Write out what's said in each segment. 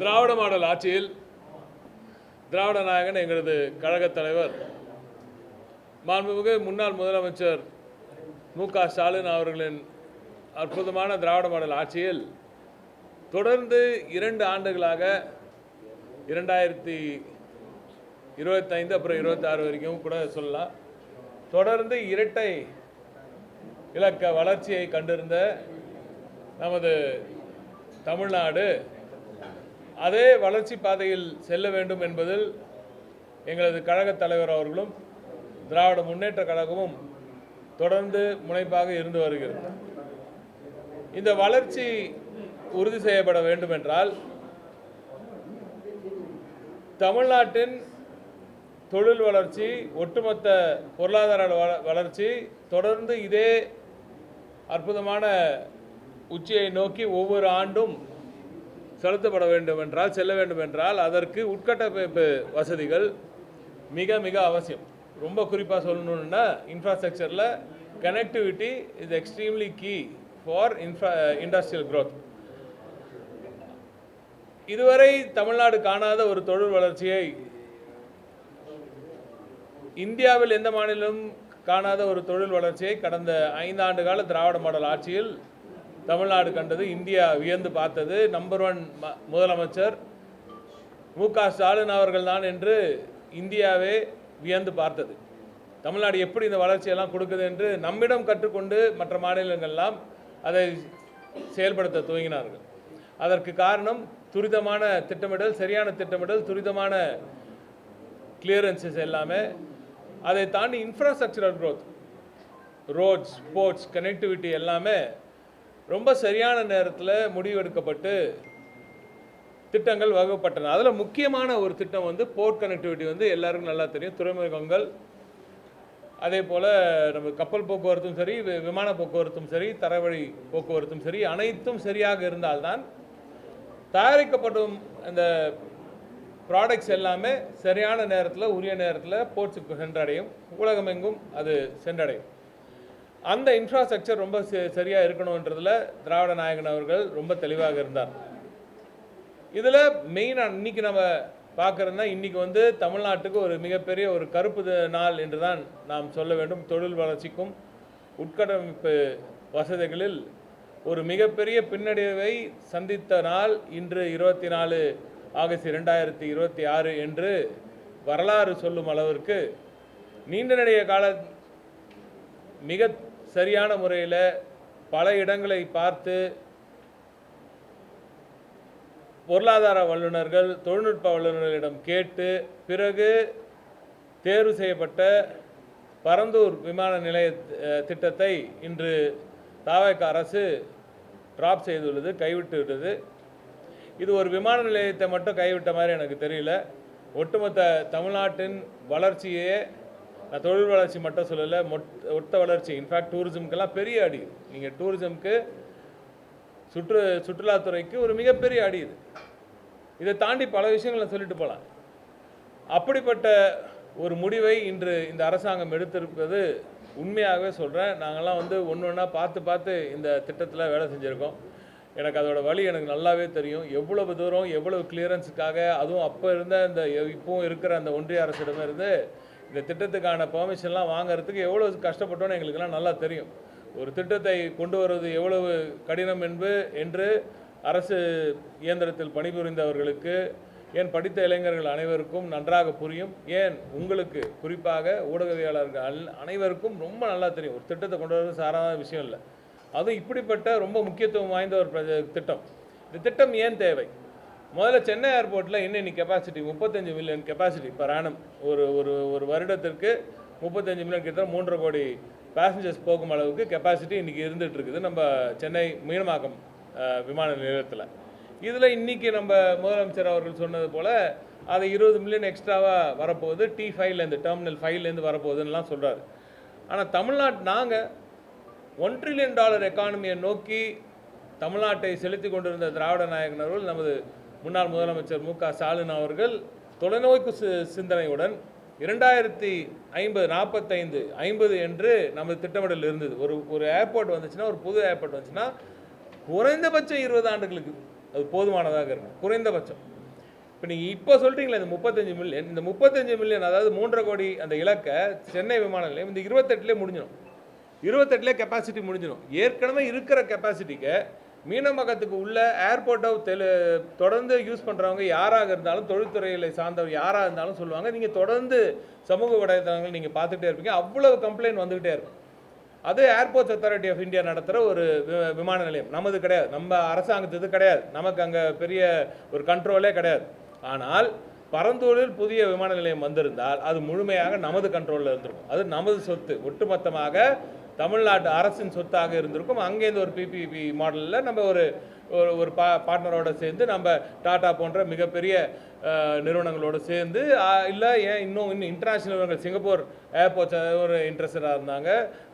திராவிட model ஆட்சியில் திராவிட நாயகன் எங்களது கழகத் தலைவர் மாண்புமிகு முன்னாள் முதலமைச்சர் மு.க. ஸ்டாலின் அவர்களின் அற்புதமான திராவிட மாடல் ஆட்சியில் தொடர்ந்து 2 ஆண்டுகளாக 2025 அப்புறம் 26 வரைக்கும் கூட சொல்லலாம், தொடர்ந்து இரட்டை இலக்க வளர்ச்சியை கண்டிருந்த நமது தமிழ்நாடு அதே வளர்ச்சி பாதையில் செல்ல வேண்டும் என்பதில் எங்களது கழகத் தலைவர் அவர்களும் திராவிட முன்னேற்ற கழகமும் தொடர்ந்து முனைப்பாக இருந்து வருகிறது. இந்த வளர்ச்சி உறுதி செய்யப்பட வேண்டும் என்றால் தமிழ்நாட்டின் தொழில் வளர்ச்சி, ஒட்டுமொத்த பொருளாதார வளர்ச்சி தொடர்ந்து இதே அற்புதமான உச்சியை நோக்கி ஒவ்வொரு ஆண்டும் செலுத்தப்பட வேண்டும் என்றால், செல்ல வேண்டும் என்றால் அதற்கு உட்கட்டமைப்பு வசதிகள் மிக மிக அவசியம். ரொம்ப குறிப்பாக சொல்லணும்னா இன்ஃப்ராஸ்ட்ரக்சரில் connectivity is extremely key for industrial growth. இதுவரை தமிழ்நாடு காணாத ஒரு தொழில் வளர்ச்சியை, இந்தியாவில் எந்த மாநிலம் காணாத ஒரு தொழில் வளர்ச்சியை கடந்த 5 ஆண்டு கால திராவிட மாடல் ஆட்சியில் தமிழ்நாடு கண்டது. இந்தியா வியந்து பார்த்தது. நம்பர் 1 முதலமைச்சர் மு.க. ஸ்டாலின் அவர்கள் தான் என்று இந்தியாவே வியந்து பார்த்தது. தமிழ்நாடு எப்படி இந்த வளர்ச்சியெல்லாம் கொடுக்குது என்று நம்மிடம் கற்றுக்கொண்டு மற்ற மாநிலங்கள்லாம் அதை செயல்படுத்த துவங்கினார்கள். அதற்கு காரணம் துரிதமான திட்டமிடல், சரியான திட்டமிடல், துரிதமான கிளியரன்சஸ் எல்லாமே. அதை தாண்டி infrastructural growth, roads, ports, connectivity எல்லாமே ரொம்ப சரியான நேரத்தில் முடிவெடுக்கப்பட்டு திட்டங்கள் வகுக்கப்பட்டன. அதில் முக்கியமான ஒரு திட்டம் போர்ட் கனெக்டிவிட்டி எல்லாருக்கும் நல்லா தெரியும். துறைமுகங்கள், அதே போல் நம்ம கப்பல் போக்குவரத்தும் சரி, விமான போக்குவரத்தும் சரி, தரைவழி போக்குவரத்தும் சரி, அனைத்தும் சரியாக இருந்தால்தான் தயாரிக்கப்படும் அந்த ப்ராடக்ட்ஸ் எல்லாமே சரியான நேரத்தில், உரிய நேரத்தில் போர்ட்ஸுக்கு சென்றடையும், உலகமெங்கும் அது சென்றடையும். அந்த இன்ஃப்ராஸ்ட்ரக்சர் ரொம்ப சரியாக இருக்கணுன்றதில் திராவிட நாயகன் அவர்கள் ரொம்ப தெளிவாக இருந்தார். இதில் மெயினாக இன்றைக்கி நம்ம பார்க்குறதுனா, இன்றைக்கி தமிழ்நாட்டுக்கு ஒரு மிகப்பெரிய ஒரு கருப்பு நாள் என்று தான் நாம் சொல்ல வேண்டும். தொழில் வளர்ச்சிக்கும் உட்கட்டமைப்பு வசதிகளில் ஒரு மிகப்பெரிய பின்னடைவை சந்தித்த நாள் இன்று 24 ஆகஸ்ட் 2026 என்று வரலாறு சொல்லும் அளவிற்கு நீண்ட நெடிய கால மிக சரியான முறையில் பல இடங்களை பார்த்து பொருளாதார வல்லுநர்கள், தொழில்நுட்ப வல்லுநர்களிடம் கேட்டு பிறகு தேர்வு செய்யப்பட்ட பரந்தூர் விமான நிலைய திட்டத்தை இன்று தாவேக அரசு டிராப் செய்துள்ளது, கைவிட்டு விட்டது. இது ஒரு விமான நிலையத்தை மட்டும் கைவிட்ட மாதிரி எனக்கு தெரியல. ஒட்டுமொத்த தமிழ்நாட்டின் வளர்ச்சியே, நான் தொழில் வளர்ச்சி மட்டும் சொல்லலை, மொத்த வளர்ச்சி, இன்ஃபேக்ட் டூரிசம்க்கெல்லாம் பெரிய அடி. நீங்கள் டூரிசம்க்கு, சுற்றுலாத்துறைக்கு ஒரு மிகப்பெரிய அடி இது. இதை தாண்டி பல விஷயங்களை சொல்லிட்டு போகலாம். அப்படிப்பட்ட ஒரு முடிவை இன்று இந்த அரசாங்கம் எடுத்திருப்பது உண்மையாகவே சொல்கிறேன். நாங்கள்லாம் ஒன்று ஒன்றா பார்த்து இந்த திட்டத்தில் வேலை செஞ்சுருக்கோம். எனக்கு அதோட வழி எனக்கு நல்லாவே தெரியும். எவ்வளவு தூரம், எவ்வளவு கிளியரன்ஸுக்காக, அதுவும் அப்போ இருந்த இந்த இப்போவும் இருக்கிற அந்த ஒன்றிய அரசிடம் இருந்து இந்த திட்டத்துக்கான பெர்மிஷன்லாம் வாங்கிறதுக்கு எவ்வளோ கஷ்டப்பட்டோன்னு எங்களுக்கெல்லாம் நல்லா தெரியும். ஒரு திட்டத்தை கொண்டு வருவது எவ்வளவு கடினம் என்று அரசு இயந்திரத்தில் பணிபுரிந்தவர்களுக்கு, ஏன் படித்த இளைஞர்கள் அனைவருக்கும் நன்றாக புரியும். ஏன் உங்களுக்கு குறிப்பாக ஊடகவியலாளர்கள் அனைவருக்கும் ரொம்ப நல்லா தெரியும். ஒரு திட்டத்தை கொண்டு வருவது சாதாரண விஷயம் இல்லை. அதுவும் இப்படிப்பட்ட ரொம்ப முக்கியத்துவம் வாய்ந்த ஒரு திட்டம். இந்த திட்டம் ஏன் தேவை? முதல்ல சென்னை ஏர்போர்ட்டில் இன்னைக்கு capacity 35 million capacity per annum. ஒரு வருடத்திற்கு 35 மில்லியன், கிட்ட 3.5 கோடி பேசஞ்சர்ஸ் போகும் அளவுக்கு கெப்பாசிட்டி இன்றைக்கி இருந்துகிட்டு இருக்குது நம்ம சென்னை மீனமாக்கம் விமான நிலையத்தில். இதில் இன்றைக்கி நம்ம முதலமைச்சர் அவர்கள் சொன்னது போல் அது 20 மில்லியன் எக்ஸ்ட்ராவாக வரப்போகுது, T5லேருந்து, டெர்மினல் 5லேருந்து வரப்போகுதுன்னெலாம் சொல்கிறாரு. ஆனால் நாங்கள் $1 trillion எக்கானமியை நோக்கி தமிழ்நாட்டை செலுத்தி கொண்டிருந்த திராவிட நாயகன் அவர்கள், நமது முன்னாள் முதலமைச்சர் மு.க. ஸ்டாலின் அவர்கள் தொலைநோக்கு சிந்தனையுடன் 2050, 45, 50 என்று நமது திட்டமிடல் இருந்தது. ஒரு ஏர்போர்ட் வந்துச்சுன்னா, ஒரு புது ஏர்போர்ட் வந்துச்சுன்னா குறைந்தபட்சம் 20 ஆண்டுகளுக்கு அது போதுமானதாக இருக்கும் குறைந்தபட்சம். இப்போ நீங்கள் இப்போ சொல்கிறீங்களே இந்த 35 மில்லியன், இந்த 35 மில்லியன் அதாவது 3.5 கோடி அந்த இலக்கை சென்னை விமான நிலையம் இந்த 28லே முடிஞ்சிடும். 28லே கெப்பாசிட்டி முடிஞ்சிடும். ஏற்கனவே இருக்கிற கெப்பாசிட்டிக்கு மீனம்பக்கத்துக்கு உள்ள ஏர்போர்ட்டை தொடர்ந்து யூஸ் பண்ணுறவங்க யாராக இருந்தாலும், தொழில்துறையில் சார்ந்தவர் யாராக இருந்தாலும் சொல்லுவாங்க, நீங்கள் தொடர்ந்து சமூக வலைதளங்கள் நீங்கள் பார்த்துட்டே இருப்பீங்க, அவ்வளவு கம்ப்ளைண்ட் வந்துக்கிட்டே இருக்கும். அது ஏர்போர்ட்ஸ் அத்தாரிட்டி ஆஃப் இந்தியா நடத்துகிற ஒரு விமான நிலையம், நமது கிடையாது, நம்ம அரசாங்கத்துக்கு கிடையாது, நமக்கு அங்கே பெரிய ஒரு கண்ட்ரோலே கிடையாது. ஆனால் பரந்தூரில் புதிய விமான நிலையம் வந்திருந்தால் அது முழுமையாக நமது கண்ட்ரோலில் இருந்திருக்கும். அது நமது சொத்து, ஒட்டுமொத்தமாக தமிழ்நாட்டு அரசின் சொத்தாக இருந்திருக்கும். அங்கேருந்து ஒரு பிபிபி மாடலில் நம்ம ஒரு பார்ட்னரோடு சேர்ந்து நம்ம டாடா போன்ற மிகப்பெரிய நிறுவனங்களோடு சேர்ந்து, இல்லை ஏன் இன்னும் இன்டர்நேஷ்னல் நிறுவனங்கள், சிங்கப்பூர் ஏர்போர்ட்ஸ் ஒரு இன்ட்ரெஸ்டடாக இருந்தாங்க.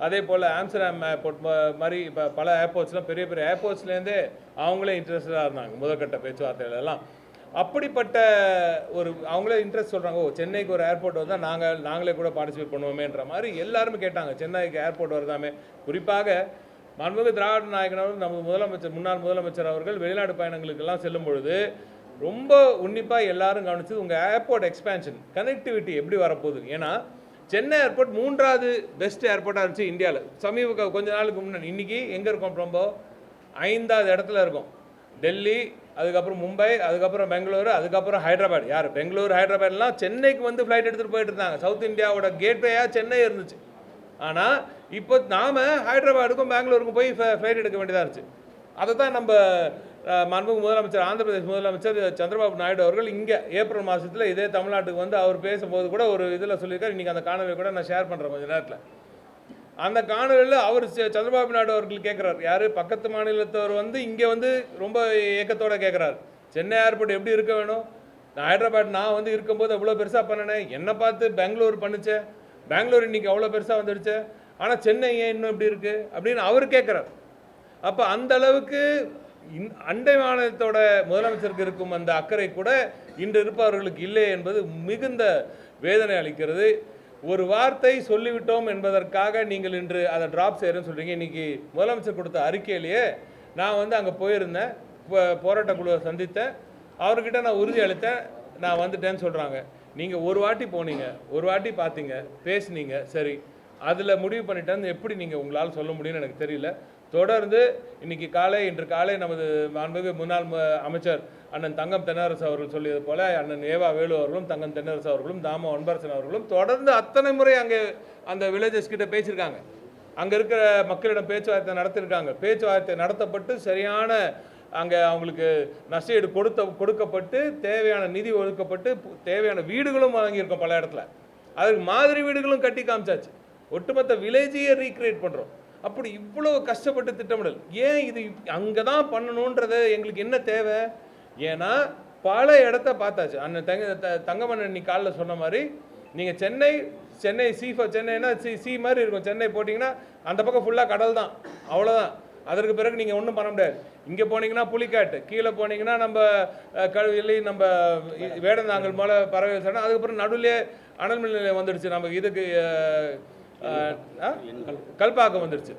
அதே போல் ஆம்ஸ்டர்டாம் ஏர்போர்ட் மாதிரி இப்போ பல ஏர்போர்ட்ஸ்லாம் பெரிய பெரிய ஏர்போர்ட்ஸ்லேருந்தே அவங்களே இன்ட்ரெஸ்டடாக இருந்தாங்க முதற்கட்ட பேச்சுவார்த்தைகளெல்லாம். அப்படிப்பட்ட ஒரு அவங்களே இன்ட்ரெஸ்ட் சொல்கிறாங்க, சென்னைக்கு ஒரு ஏர்போர்ட் வந்தால் நாங்களே கூட பார்ட்டிசிபேட் பண்ணுவோமேன்ற மாதிரி எல்லாருமே கேட்டாங்க. சென்னைக்கு ஏர்போர்ட் வருதாமே. குறிப்பாக மாண்புமிகு திராவிட நாயகன் அவர்கள், நமது முன்னாள் முதலமைச்சர் அவர்கள் வெளிநாடு பயணங்களுக்கெல்லாம் செல்லும் பொழுது ரொம்ப உன்னிப்பாக எல்லாரும் கவனிச்சது உங்கள் ஏர்போர்ட் எக்ஸ்பேன்ஷன், கனெக்டிவிட்டி எப்படி வரப்போகுது. ஏன்னா சென்னை ஏர்போர்ட் 3வது பெஸ்ட் ஏர்போர்ட்டாக இருந்துச்சு இந்தியாவில் கொஞ்ச நாளுக்கு முன்னாடி. இன்றைக்கி எங்கே இருக்கோம்? ரொம்ப 5வது இடத்துல இருக்கும். டெல்லி, அதுக்கப்புறம் மும்பை, அதுக்கப்புறம் பெங்களூரு, அதுக்கப்புறம் ஹைதராபாத். யார் பெங்களூர் ஹைதராபாத்லாம் சென்னைக்கு வந்து ஃப்ளைட் எடுத்துகிட்டு போயிட்டு இருந்தாங்க. சவுத் இந்தியாவோட கேட்வேயாக சென்னை இருந்துச்சு. ஆனால் இப்போ நாம் ஹைதராபாத்துக்கும் பெங்களூருக்கும் போய் ஃப்ளைட் எடுக்க வேண்டியதாக இருந்துச்சு. அதை தான் நம்ம மாண்புமிகு முதலமைச்சர், ஆந்திர பிரதேஷ் முதலமைச்சர் சந்திரபாபு நாயுடு அவர்கள் இங்கே ஏப்ரல் மாதத்தில் இதே தமிழ்நாட்டுக்கு வந்து அவர் பேசும்போது கூட ஒரு இதில் சொல்லியிருக்காரு. இன்றைக்கி அந்த காணொலியை கூட நான் ஷேர் பண்ணுறேன் கொஞ்சம் நேரத்தில். அந்த காணொலியில் அவர் சந்திரபாபு நாயுடு அவர்கள் கேட்குறாரு, யார் பக்கத்து மாநிலத்தவர் வந்து இங்கே வந்து ரொம்ப ஏக்கத்தோடு கேட்குறாரு, சென்னை ஏர்போர்ட் எப்படி இருக்க வேணும்? ஹைதராபாத் நான் வந்து இருக்கும்போது அவ்வளோ பெருசாக பண்ணினேன், என்னை பார்த்து பெங்களூர் பண்ணிச்சேன், பெங்களூர் இன்றைக்கி அவ்வளோ பெருசாக வந்துடுச்சு, ஆனால் சென்னை ஏன் இன்னும் இப்படி இருக்குது அப்படின்னு அவர் கேட்குறார். அப்போ அந்த அளவுக்கு அண்டை மாநிலத்தோட முதலமைச்சருக்கு இருக்கும் அந்த அக்கறை கூட இன்று இருப்பவர்களுக்கு இல்லை என்பது மிகுந்த வேதனை அளிக்கிறது. ஒரு வார்த்தை சொல்லிவிட்டோம் என்பதற்காக நீங்கள் இன்று அதை ட்ராப் செய்கிறேன்னு சொல்கிறீங்க. இன்றைக்கி முதலமைச்சர் கொடுத்த அறிக்கையிலேயே நான் வந்து அங்கே போயிருந்தேன், போராட்ட குழுவை சந்தித்தேன், அவர்கிட்ட நான் உறுதி அளித்தேன், நான் வந்துட்டேன்னு சொல்கிறாங்க. நீங்கள் ஒரு வாட்டி போனீங்க, ஒரு வாட்டி பார்த்தீங்க, பேசுனீங்க, சரி, அதில் முடிவு பண்ணிட்டேன்னு எப்படி நீங்கள் உங்களால் சொல்ல முடியும்னு எனக்கு தெரியல. தொடர்ந்து இன்று காலை நமது மாண்புமிகு முன்னாள் அமைச்சர் அண்ணன் தங்கம் தென்னரசு அவர்கள் சொல்லியது போல அண்ணன் ஏவா வேலு அவர்களும் தங்கம் தென்னரசு அவர்களும் தாமோ அன்பரசன் அவர்களும் தொடர்ந்து அத்தனை முறை அங்கே அந்த வில்லேஜஸ் கிட்ட பேசியிருக்காங்க. அங்கே இருக்கிற மக்களிடம் பேச்சுவார்த்தை நடத்திருக்காங்க. பேச்சுவார்த்தை நடத்தப்பட்டு சரியான அங்கே அவங்களுக்கு நஷ்டஈடு கொடுக்கப்பட்டு தேவையான நிதி ஒதுக்கப்பட்டு தேவையான வீடுகளும் வழங்கியிருக்கோம் பல இடத்துல. அதுக்கு மாதிரி வீடுகளும் கட்டி காமிச்சாச்சு. ஒட்டுமொத்த வில்லேஜையே ரீக்ரியேட் பண்ணுறோம். அப்படி இவ்வளோ கஷ்டப்பட்டு திட்டமிடல் ஏன் இது அங்கே தான் பண்ணணுன்றது எங்களுக்கு என்ன தேவை? ஏன்னா பல இடத்த பார்த்தாச்சு. அண்ணன் தங்கமண்ணன் இன்னைக்கு காலில் சொன்ன மாதிரி நீங்கள் சென்னை சென்னைனா சி மாதிரி இருக்கும். சென்னை போட்டிங்கன்னா அந்த பக்கம் ஃபுல்லாக கடல் தான், அவ்வளோதான். அதற்கு பிறகு நீங்கள் ஒன்றும் பண்ண முடியாது. இங்கே போனீங்கன்னா புலிக்காட்டு, கீழே போனீங்கன்னா நம்ம கழுவிலி, நம்ம வேடந்தாங்கல் மேலே பறவை சொன்னால், அதுக்கப்புறம் நடுவிலே அனல் மின் நிலையம் வந்துடுச்சு. நமக்கு இதுக்கு கல்பாக்கம் வந்துடுச்சு.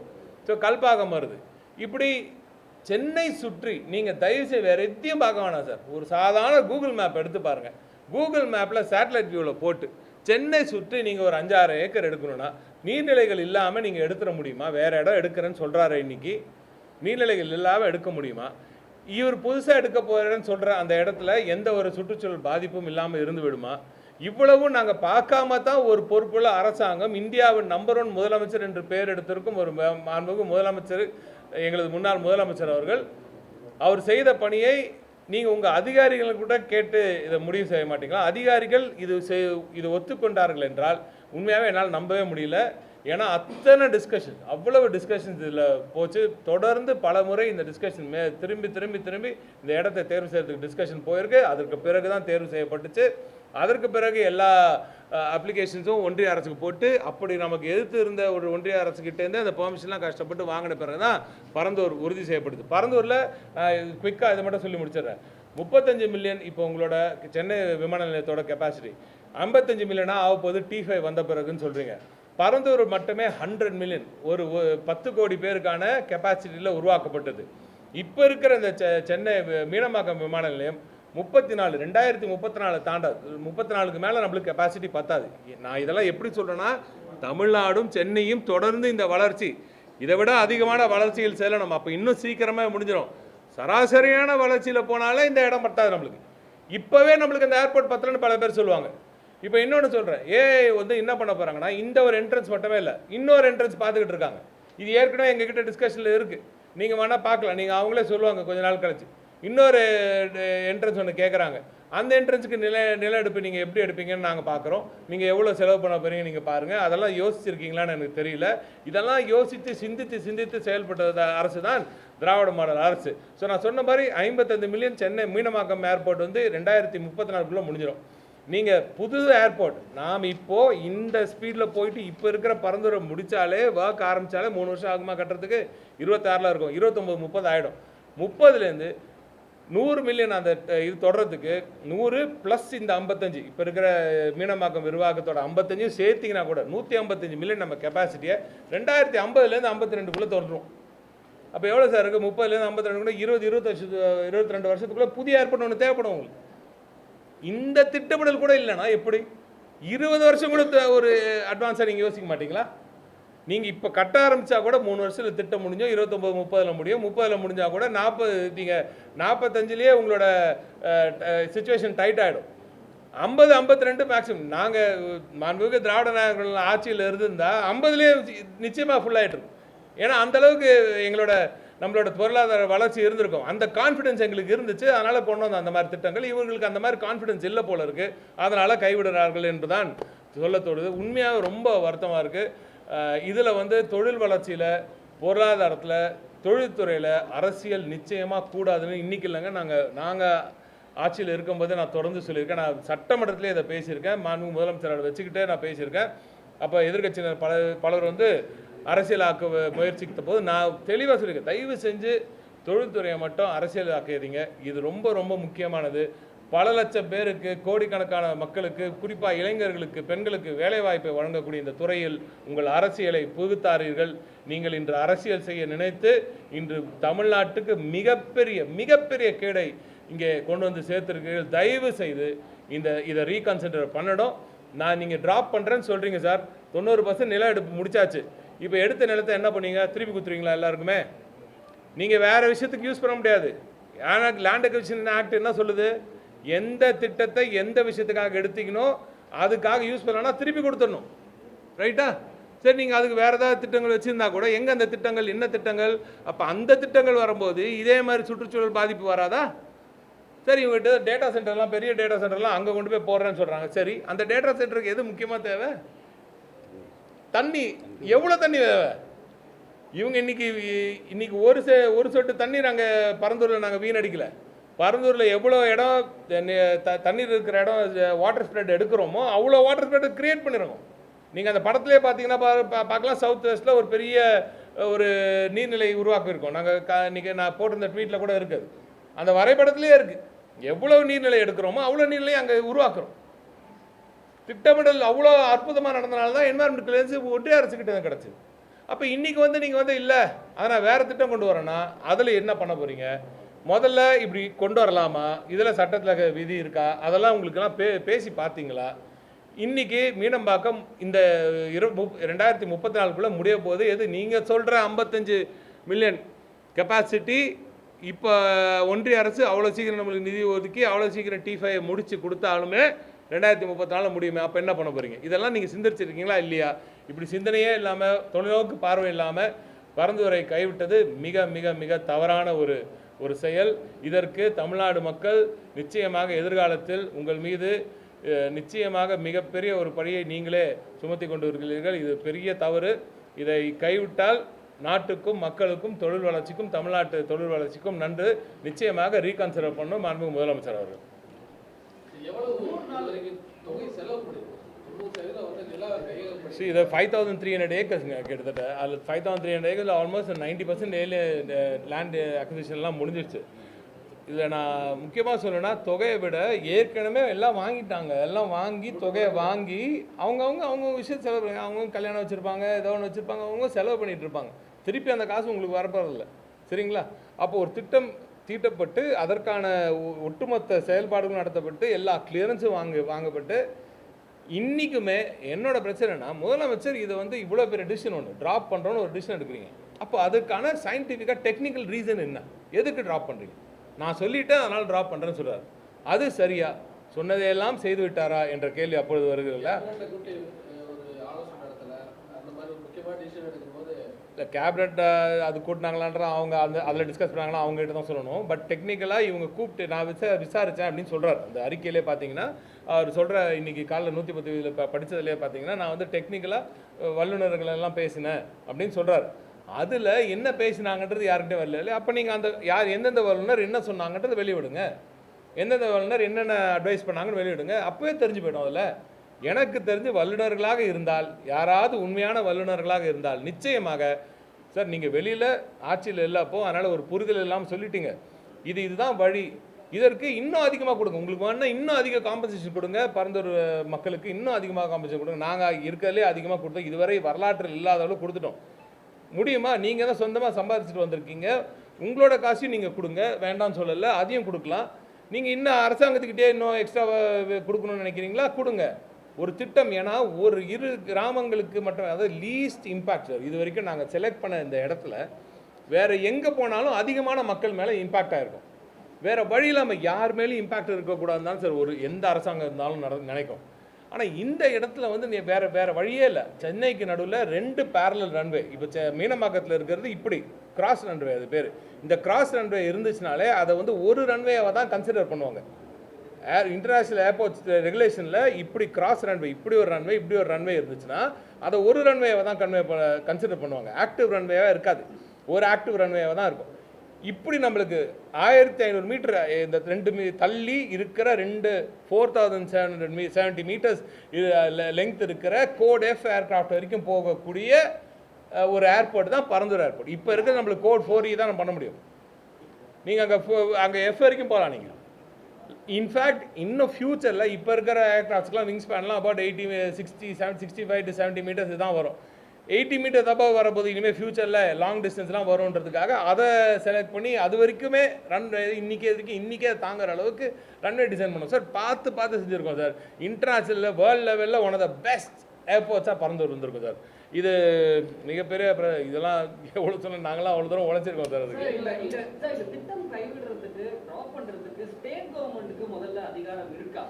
ஸோ கல்பாக்கம் வருது. இப்படி சென்னை சுற்றி நீங்கள் தயவுசெய்து வேறு எதையும் பார்க்க வேணாம் சார். ஒரு சாதாரண கூகுள் மேப் எடுத்து பாருங்கள். கூகுள் மேப்பில் சேட்டலைட் வியூவில் போட்டு சென்னை சுற்றி நீங்கள் ஒரு 5-6 ஏக்கர் எடுக்கணும்னா நீர்நிலைகள் இல்லாமல் நீங்கள் எடுத்துட முடியுமா? வேறு இடம் எடுக்கிறேன்னு சொல்கிறாரு. இன்றைக்கி நீர்நிலைகள் இல்லாமல் எடுக்க முடியுமா? இவர் புதுசாக எடுக்க போகிறேன்னு சொல்கிற அந்த இடத்துல எந்த ஒரு சுற்றுச்சூழல் பாதிப்பும் இல்லாமல் இருந்து விடுமா? இவ்வளவும் நாங்கள் பார்க்காம தான் ஒரு பொறுப்புள்ள அரசாங்கம், இந்தியாவின் நம்பர் 1 முதலமைச்சர் என்று பெயர் எடுத்திருக்கும் ஒரு மாண்புமிகு முதலமைச்சர், எங்களது முன்னாள் முதலமைச்சர் அவர்கள், அவர் செய்த பணியை நீங்கள் உங்கள் அதிகாரிகளை கூட கேட்டு இதை முடிவு செய்ய மாட்டீங்களா? அதிகாரிகள் இது ஒத்துக்கொண்டார்கள் என்றால் உண்மையாகவே என்னால் நம்பவே முடியல. ஏன்னா அத்தனை டிஸ்கஷன், அவ்வளவு டிஸ்கஷன்ஸ் இதில் போச்சு. தொடர்ந்து பல முறை இந்த டிஸ்கஷன் திரும்பி திரும்பி திரும்பி இந்த இடத்தை தேர்வு செய்யறதுக்கு டிஸ்கஷன் போயிருக்கு. அதற்கு பிறகு தான் தேர்வு செய்யப்பட்டுச்சு. அதற்கு பிறகு எல்லா அப்ளிகேஷன்ஸும் ஒன்றிய அரசுக்கு போட்டு, அப்படி நமக்கு எதிர்த்து இருந்த ஒரு ஒன்றிய அரசுக்கிட்டேருந்து அந்த பெர்மிஷன்லாம் கஷ்டப்பட்டு வாங்கின பிறகு தான் பரந்தூர் உறுதி செய்யப்படுது. பரந்தூரில் குயிக்காக இதை மட்டும் சொல்லி முடிச்சிடுறேன். 35 மில்லியன் இப்போ உங்களோட சென்னை விமான நிலையத்தோட கெப்பாசிட்டி 55 மில்லியனாக ஆக போகுது T5 வந்த பிறகுன்னு சொல்கிறீங்க. பரந்தூர் மட்டுமே 100 மில்லியன், ஒரு 10 கோடி பேருக்கான கெப்பாசிட்டியில் உருவாக்கப்பட்டது. இப்போ இருக்கிற இந்த சென்னை மீனம்பாக்கம் விமான நிலையம் 2034 தாண்டா 34க்கு மேலே நம்மளுக்கு கெப்பாசிட்டி பத்தாது. நான் இதெல்லாம் எப்படி சொல்கிறேன்னா, தமிழ்நாடும் சென்னையும் தொடர்ந்து இந்த வளர்ச்சி இதை விட அதிகமான வளர்ச்சியில் செல்லணும். அப்போ இன்னும் சீக்கிரமாக முடிஞ்சிடும். சராசரியான வளர்ச்சியில் போனாலே இந்த இடம் பத்தாது நம்மளுக்கு. இப்போவே நம்மளுக்கு இந்த ஏர்போர்ட் பத்தலன்னு பல பேர் சொல்லுவாங்க. இப்போ இன்னொன்று சொல்கிறேன், என்ன பண்ண போகிறாங்கன்னா, இந்த ஒரு என்ட்ரன்ஸ் மட்டுமே இல்லை, இன்னொரு என்ட்ரன்ஸ் பார்த்துக்கிட்டு இருக்காங்க. இது ஏற்கனவே எங்ககிட்ட டிஸ்கஷனில் இருக்குது. நீங்கள் வேணால் பார்க்கலாம். நீங்கள் அவங்களே சொல்லுவாங்க கொஞ்ச நாள் கழிச்சு. இன்னொரு என்ட்ரன்ஸ் ஒன்று கேட்குறாங்க. அந்த என்ட்ரன்ஸுக்கு நில எடுப்பு நீங்கள் எப்படி எடுப்பீங்கன்னு நாங்கள் பார்க்குறோம். நீங்கள் எவ்வளோ செலவு பண்ண போகிறீங்க நீங்கள் பாருங்கள். அதெல்லாம் யோசிச்சிருக்கீங்களான்னு எனக்கு தெரியல. இதெல்லாம் யோசித்து சிந்தித்து செயல்பட்ட அரசு தான் திராவிட மாடல் அரசு. ஸோ நான் சொன்ன மாதிரி 55 மில்லியன் சென்னை மீனம்பாக்கம் ஏர்போர்ட் 2034 முடிஞ்சிடும். நீங்கள் புது ஏர்போர்ட் நாம் இப்போது இந்த ஸ்பீடில் போயிட்டு இப்போ இருக்கிற பரந்துரை முடித்தாலே ஒர்க் ஆரம்பித்தாலே 3 வருஷம் ஆகுமா கட்டுறதுக்கு? 26 இருக்கும், 29 30 ஆகிடும். 30லேருந்து 100 மில்லியன் அந்த இது தொடர்றதுக்கு 100 ப்ளஸ் இந்த 55 இப்போ இருக்கிற மீனம்பாக்கம் விரிவாக்கத்தோட 55 சேர்த்திங்கன்னா கூட 155 மில்லியன் நம்ம கெப்பாசிட்டியை 2050லேருந்து 52க்குள்ளே தொடரும். அப்போ எவ்வளோ சார் இருக்குது? 30லேருந்து 52 22 வருஷத்துக்குள்ளே புதிய ஏர்போர்ட் ஒன்று தேவைப்படும் உங்களுக்கு. இந்த திட்டமிடல் கூட இல்லைன்னா எப்படி? 20 வருஷம் கூட ஒரு அட்வான்ஸாக நீங்கள் யோசிக்க மாட்டீங்களா? நீங்கள் இப்போ கட்ட ஆரம்பித்தா கூட 3 வருஷத்தில் திட்டம் முடிஞ்சோம், 29 30 முடியும். 30 முடிஞ்சால் கூட 40 நீங்கள் 45லேயே உங்களோட சுச்சுவேஷன் டைட் ஆகிடும். 50 52 மேக்ஸிமம். நாங்கள் மாண்புமிகு திராவிட நாயகர்கள் ஆட்சியில் இருந்திருந்தால் 50லேயே நிச்சயமாக ஃபுல்லாகிட்டு இருக்கும். ஏன்னா அந்தளவுக்கு நம்மளோட பொருளாதார வளர்ச்சி இருந்திருக்கும். அந்த கான்ஃபிடன்ஸ் எங்களுக்கு இருந்துச்சு. அதனால் கொண்டு வந்த அந்த மாதிரி திட்டங்கள். இவங்களுக்கு அந்த மாதிரி கான்ஃபிடன்ஸ் இல்லை போல இருக்குது. அதனால் கைவிடுறார்கள் என்பதுதான் சொல்ல தோடுது. உண்மையாக ரொம்ப வருத்தமாக இருக்குது. இதில் தொழில் வளர்ச்சியில், பொருளாதாரத்தில், தொழில்துறையில் அரசியல் நிச்சயமாக கூடாதுன்னு இன்றைக்கி இல்லைங்க, நாங்கள் ஆட்சியில் இருக்கும்போது நான் தொடர்ந்து சொல்லியிருக்கேன். நான் சட்டமன்றத்திலே இதை பேசியிருக்கேன். மாண்பு முதலமைச்சரோட வச்சுக்கிட்டே நான் பேசியிருக்கேன். அப்போ எதிர்க்கட்சியினர் பலர் அரசியலாக்க முயற்சித்த போது நான் தெளிவாக சொல்லியிருக்கேன், தயவு செஞ்சு தொழில்துறையை மட்டும் அரசியலாக்காதீங்க. இது ரொம்ப ரொம்ப முக்கியமானது. பல லட்சம் பேருக்கு, கோடிக்கணக்கான மக்களுக்கு, குறிப்பாக இளைஞர்களுக்கு, பெண்களுக்கு வேலைவாய்ப்பை வழங்கக்கூடிய இந்த துறையில் உங்கள் அரசியலை புகுத்தாரீர்கள். நீங்கள் இன்று அரசியல் செய்ய நினைத்து இன்று தமிழ்நாட்டுக்கு மிகப்பெரிய கேடை இங்கே கொண்டு வந்து சேர்த்துருக்கீர்கள். தயவு செய்து இதை ரீகன்சிடர் பண்ணணும். நீங்கள் ட்ராப் பண்ணுறேன்னு சொல்கிறீங்க சார். 90% நில எடுப்பு முடிச்சாச்சு. இப்போ எடுத்த நிலத்தை என்ன பண்ணீங்க? திருப்பி கொடுத்துருவீங்களா எல்லாருக்குமே? நீங்கள் வேறு விஷயத்துக்கு யூஸ் பண்ண முடியாது. ஆனால் லேண்ட் அக்விசிஷன் ஆக்ட் என்ன சொல்லுது? எந்த திட்டத்தை எந்த விஷயத்துக்காக எடுத்தீங்கனோ அதுக்காக யூஸ் பண்ணலன்னா திருப்பி கொடுத்துடணும். ரைட்டா? சரி, நீங்கள் அதுக்கு வேறு ஏதாவது திட்டங்கள் வச்சுருந்தா கூட எங்கே அந்த திட்டங்கள், என்ன திட்டங்கள்? அப்போ அந்த திட்டங்கள் வரும்போது இதே மாதிரி சுற்றுச்சூழல் பாதிப்பு வராதா? சரி, இவங்ககிட்ட டேட்டா சென்டர்லாம், பெரிய டேட்டா சென்டர்லாம் அங்கே கொண்டு போய் போடுறேன்னு சொல்கிறாங்க. சரி, அந்த டேட்டா சென்டருக்கு எது முக்கியமாக தேவை? தண்ணி. எவ்வளோ தண்ணி தேவை? இவங்க இன்னைக்கு ஒரு சொட்டு தண்ணீர் நாங்கள் பரந்தூரில் வீணடிக்கலை. பரந்தூரில் எவ்வளோ இடம் தண்ணீர் இருக்கிற இடம் வாட்டர் ஸ்ப்ரெட் எடுக்கிறோமோ அவ்வளோ வாட்டர் ஸ்ப்ரெட் கிரியேட் பண்ணிடுறோம். நீங்கள் அந்த படத்துலேயே பார்த்தீங்கன்னா பார்க்கலாம், சவுத் வெஸ்ட்டில் ஒரு பெரிய ஒரு நீர்நிலை உருவாக்கியிருக்கோம். இன்றைக்கி நான் போட்டிருந்த ட்வீட்டில் கூட இருக்குது. அந்த வரைபடத்துலேயே இருக்குது. எவ்வளோ நீர்நிலை எடுக்கிறோமோ அவ்வளோ நீர்நிலையை அங்கே உருவாக்குறோம். திட்டமிடல் அவ்வளோ அற்புதமாக நடந்தனால தான் என்வாரன்மெண்ட் கிளியரன்ஸ் ஒன்றிய அரசுக்கிட்ட தான் கிடச்சிது. அப்போ இன்றைக்கி நீங்கள் இல்லை அதை நான் வேறு திட்டம் கொண்டு வரேன்னா அதில் என்ன பண்ண போகிறீங்க? முதல்ல இப்படி கொண்டு வரலாமா? இதில் சட்டத்தில் விதி இருக்கா? அதெல்லாம் உங்களுக்கெல்லாம் பேசி பார்த்தீங்களா? இன்றைக்கி மீனம்பாக்கம் இந்த 2034 முடிய போது எது நீங்கள் சொல்கிற 55 மில்லியன் கெப்பாசிட்டி இப்போ ஒன்றிய அரசு அவ்வளோ சீக்கிரம் நம்மளுக்கு நிதி ஒதுக்கி அவ்வளோ சீக்கிரம் T5 முடித்து கொடுத்தாலுமே 2034 முடியுமே. அப்போ என்ன பண்ண போகிறீங்க? இதெல்லாம் நீங்கள் சிந்திச்சிருக்கீங்களா இல்லையா? இப்படி சிந்தனையே இல்லாமல், தொலைநோக்கு பார்வை இல்லாமல் பரந்துரை கைவிட்டது மிக தவறான ஒரு செயல். இதற்கு தமிழ்நாடு மக்கள் நிச்சயமாக எதிர்காலத்தில் உங்கள் மீது நிச்சயமாக மிகப்பெரிய ஒரு பழியை நீங்களே சுமத்தி கொண்டு இருக்கிறீர்கள். இது பெரிய தவறு. இதை கைவிட்டால் நாட்டுக்கும் மக்களுக்கும் தொழில் வளர்ச்சிக்கும் தமிழ்நாட்டு தொழில் வளர்ச்சிக்கும் நன்று. நிச்சயமாக ரீகன்சிடர் பண்ணும் மாண்புமிகு முதலமைச்சர் அவர்கள். இது 5300 ஏக்கர்ஸுங்க கிட்டத்தட்ட. அதில் 5300 ஏக்கர்ஸில் ஆல்மோஸ்ட் 90% லேண்டு அக்விசிஷன்லாம் முடிஞ்சிடுச்சு. இதில் நான் முக்கியமாக சொல்லணும்னா, தொகையை விட ஏற்கனவே எல்லாம் வாங்கிட்டாங்க. எல்லாம் வாங்கி தொகையை வாங்கி அவங்க விஷயம் செலவு பண்ணி, அவங்க கல்யாணம் வச்சுருப்பாங்க, ஏதோ ஒன்று வச்சுருப்பாங்க, அவங்க செலவு பண்ணிகிட்டு இருப்பாங்க. திருப்பி அந்த காசு உங்களுக்கு வரப்போறதில்லை. சரிங்களா? அப்போ ஒரு திட்டம் தீட்டப்பட்டு அதற்கான ஒட்டுமொத்த செயல்பாடுகளும் நடத்தப்பட்டு எல்லா கிளியரன்ஸும் வாங்கப்பட்டு இன்றைக்குமே என்னோட பிரச்சனைனா முதலமைச்சர் இதை வந்து இவ்வளோ பெரிய டிசிஷன் ஒன்று ட்ராப் பண்ணுறோன்னு ஒரு டிசிஷன் எடுக்கிறீங்க. அப்போ அதுக்கான சயின்டிஃபிக்காக டெக்னிக்கல் ரீசன் என்ன? எதுக்கு ட்ராப் பண்ணுறீங்க? நான் சொல்லிட்டேன் அதனால் ட்ராப் பண்ணுறேன்னு சொல்கிறார். அது சரியா? சொன்னதையெல்லாம் செய்து விட்டாரா என்ற கேள்வி அப்பொழுது வருகிறதில்ல. இல்லை கேபினட் அது கூட்டினாங்களான்ற அவங்க அதில் டிஸ்கஸ் பண்ணாங்களா அவங்ககிட்ட தான் சொல்லணும். பட் டெக்னிக்கலாக இவங்க கூப்பிட்டு நான் விசாரித்தேன் அப்படின்னு சொல்கிறார். அந்த அறிக்கையிலே பார்த்தீங்கன்னா அவர் சொல்கிற இன்றைக்கி காலைல 110 படித்ததுலேயே பார்த்தீங்கன்னா நான் வந்து டெக்னிக்கலாக வல்லுநர்கள் எல்லாம் பேசினேன் அப்படின்னு சொல்கிறார். அதில் என்ன பேசினாங்கன்றது யார்கிட்டையும் வரல இல்லையா? அப்போ நீங்கள் அந்த யார் எந்தெந்த வல்லுநர் என்ன சொன்னாங்கன்றது வெளியிடுங்க, எந்தெந்த வல்லுநர் என்னென்ன அட்வைஸ் பண்ணாங்கன்னு வெளியிடுங்க. அப்போவே தெரிஞ்சு போய்டும். அதில் எனக்கு தெரிஞ்சு வல்லுநர்களாக இருந்தால் யாராவது உண்மையான வல்லுநர்களாக இருந்தால் நிச்சயமாக சார் நீங்கள் வெளியில் ஆட்சியில் இல்லப்போ அதனால் ஒரு புரிதல் இல்லாமல் சொல்லிட்டீங்க, இதுதான் வழி, இதற்கு இன்னும் அதிகமாக கொடுங்க, உங்களுக்கு வேணால் இன்னும் அதிக காம்பன்சேஷன் கொடுங்க, பரந்தூர் மக்களுக்கு இன்னும் அதிகமாக காம்பன்சேஷன் கொடுங்க. நாங்கள் இருக்கிறதுலே அதிகமாக கொடுத்தோம், இதுவரை வரலாற்றில் இல்லாத அளவு கொடுத்துட்டோம். முடியுமா? நீங்கள் தான் சொந்தமாக சம்பாதிச்சுட்டு வந்திருக்கீங்க, உங்களோட காசையும் நீங்கள் கொடுங்க, வேண்டாம்னு சொல்லலை, அதையும் கொடுக்கலாம். நீங்கள் இன்னும் அரசாங்கத்துக்கிட்டே இன்னும் எக்ஸ்ட்ரா கொடுக்கணும்னு நினைக்கிறீங்களா? கொடுங்க. ஒரு திட்டம், ஏன்னா ஒரு 2 கிராமங்களுக்கு மட்டும், அதாவது லீஸ்ட் இம்பேக்ட் சார். இது வரைக்கும் நாங்கள் செலக்ட் பண்ண இந்த இடத்துல வேறு எங்கே போனாலும் அதிகமான மக்கள் மேலே இம்பேக்ட் ஆகிருக்கும். வேறு வழி இல்லாமல் யார் மேலேயும் இம்பேக்ட் இருக்கக்கூடாதுன்னு தான் சார் ஒரு எந்த அரசாங்கம் இருந்தாலும் நினைக்கும். ஆனால் இந்த இடத்துல வந்து நீ வேறு வழியே இல்லை. சென்னைக்கு நடுவில் 2 பேரலல் ரன்வே, இப்போ மீனம்பாக்கத்தில் இருக்கிறது இப்படி கிராஸ் ரன்வே, அது பேர். இந்த கிராஸ் ரன்வே இருந்துச்சுனாலே அதை வந்து ஒரு ரன்வேவை தான் கன்சிடர் பண்ணுவாங்க. இன்டர்நேஷ்னல் ஏர்போர்ட்ஸ் ரெகுலேஷனில் இப்படி கிராஸ் ரன்வே, இப்படி ஒரு ரன்வே, இப்படி ஒரு ரன்வே இருந்துச்சுன்னா அதை ஒரு ரன்வேவை தான் கன்சிடர் பண்ணுவாங்க. ஆக்டிவ் ரன்வேவாக இருக்காது, ஒரு ஆக்டிவ் ரன்வேவாக தான் இருக்கும். இப்படி நம்மளுக்கு 1500 மீட்டர் இந்த 2 தள்ளி இருக்கிற 4770 மீட்டர்ஸ் லெங்த் இருக்கிற கோட் எஃப் ஏர்கிராஃப்ட் வரைக்கும் போகக்கூடிய ஒரு ஏர்போர்ட் தான் பரந்தூர் ஏர்போர்ட். இப்போ இருக்கிற நம்மளுக்கு கோட் 4E தான் நம்ம பண்ண முடியும். நீங்கள் அங்கே எஃப் வரைக்கும் போகலாம். நீங்கள் இன்ஃபேக்ட் இன்னும் ஃபியூச்சரில் இப்போ இருக்கிற ஏர்கிராஃப்ட்ஸ்லாம் விங் ஸ்பேன்லாம் அபவுட் 65 to 70 மீட்டர்ஸ் தான் வரும். 80 மீட்டர் தப்பாக வரப்போது இனிமேல் ஃபியூச்சரில் லாங் டிஸ்டன்ஸ்லாம் வரும்ன்றதுக்காக அதை செலக்ட் பண்ணி அது வரைக்குமே ரன்வே இன்றைக்கே தாங்குற அளவுக்கு ரன்வே டிசைன் பண்ணோம் சார். பார்த்து செஞ்சுருக்கோம் சார். இன்டர்நேஷ்னலில் வேர்ல்டு லெவலில் ஒன் ஆஃப் த பெஸ்ட் ஏர்போர்ட்ஸாக பறந்து வந்திருக்கும் சார். இது மிகப்பெரிய இதெல்லாம் எவ்வளோ சொல்ல நாங்களாம் அவ்வளோ தூரம் உழைச்சிருக்கோம் சார். அதுக்கு திட்டம் கைவிடுறதுக்கு ட்ராப் பண்ணுறதுக்கு ஸ்டேட் கவர்மெண்ட்டுக்கு முதல்ல அதிகாரம் இருக்கா?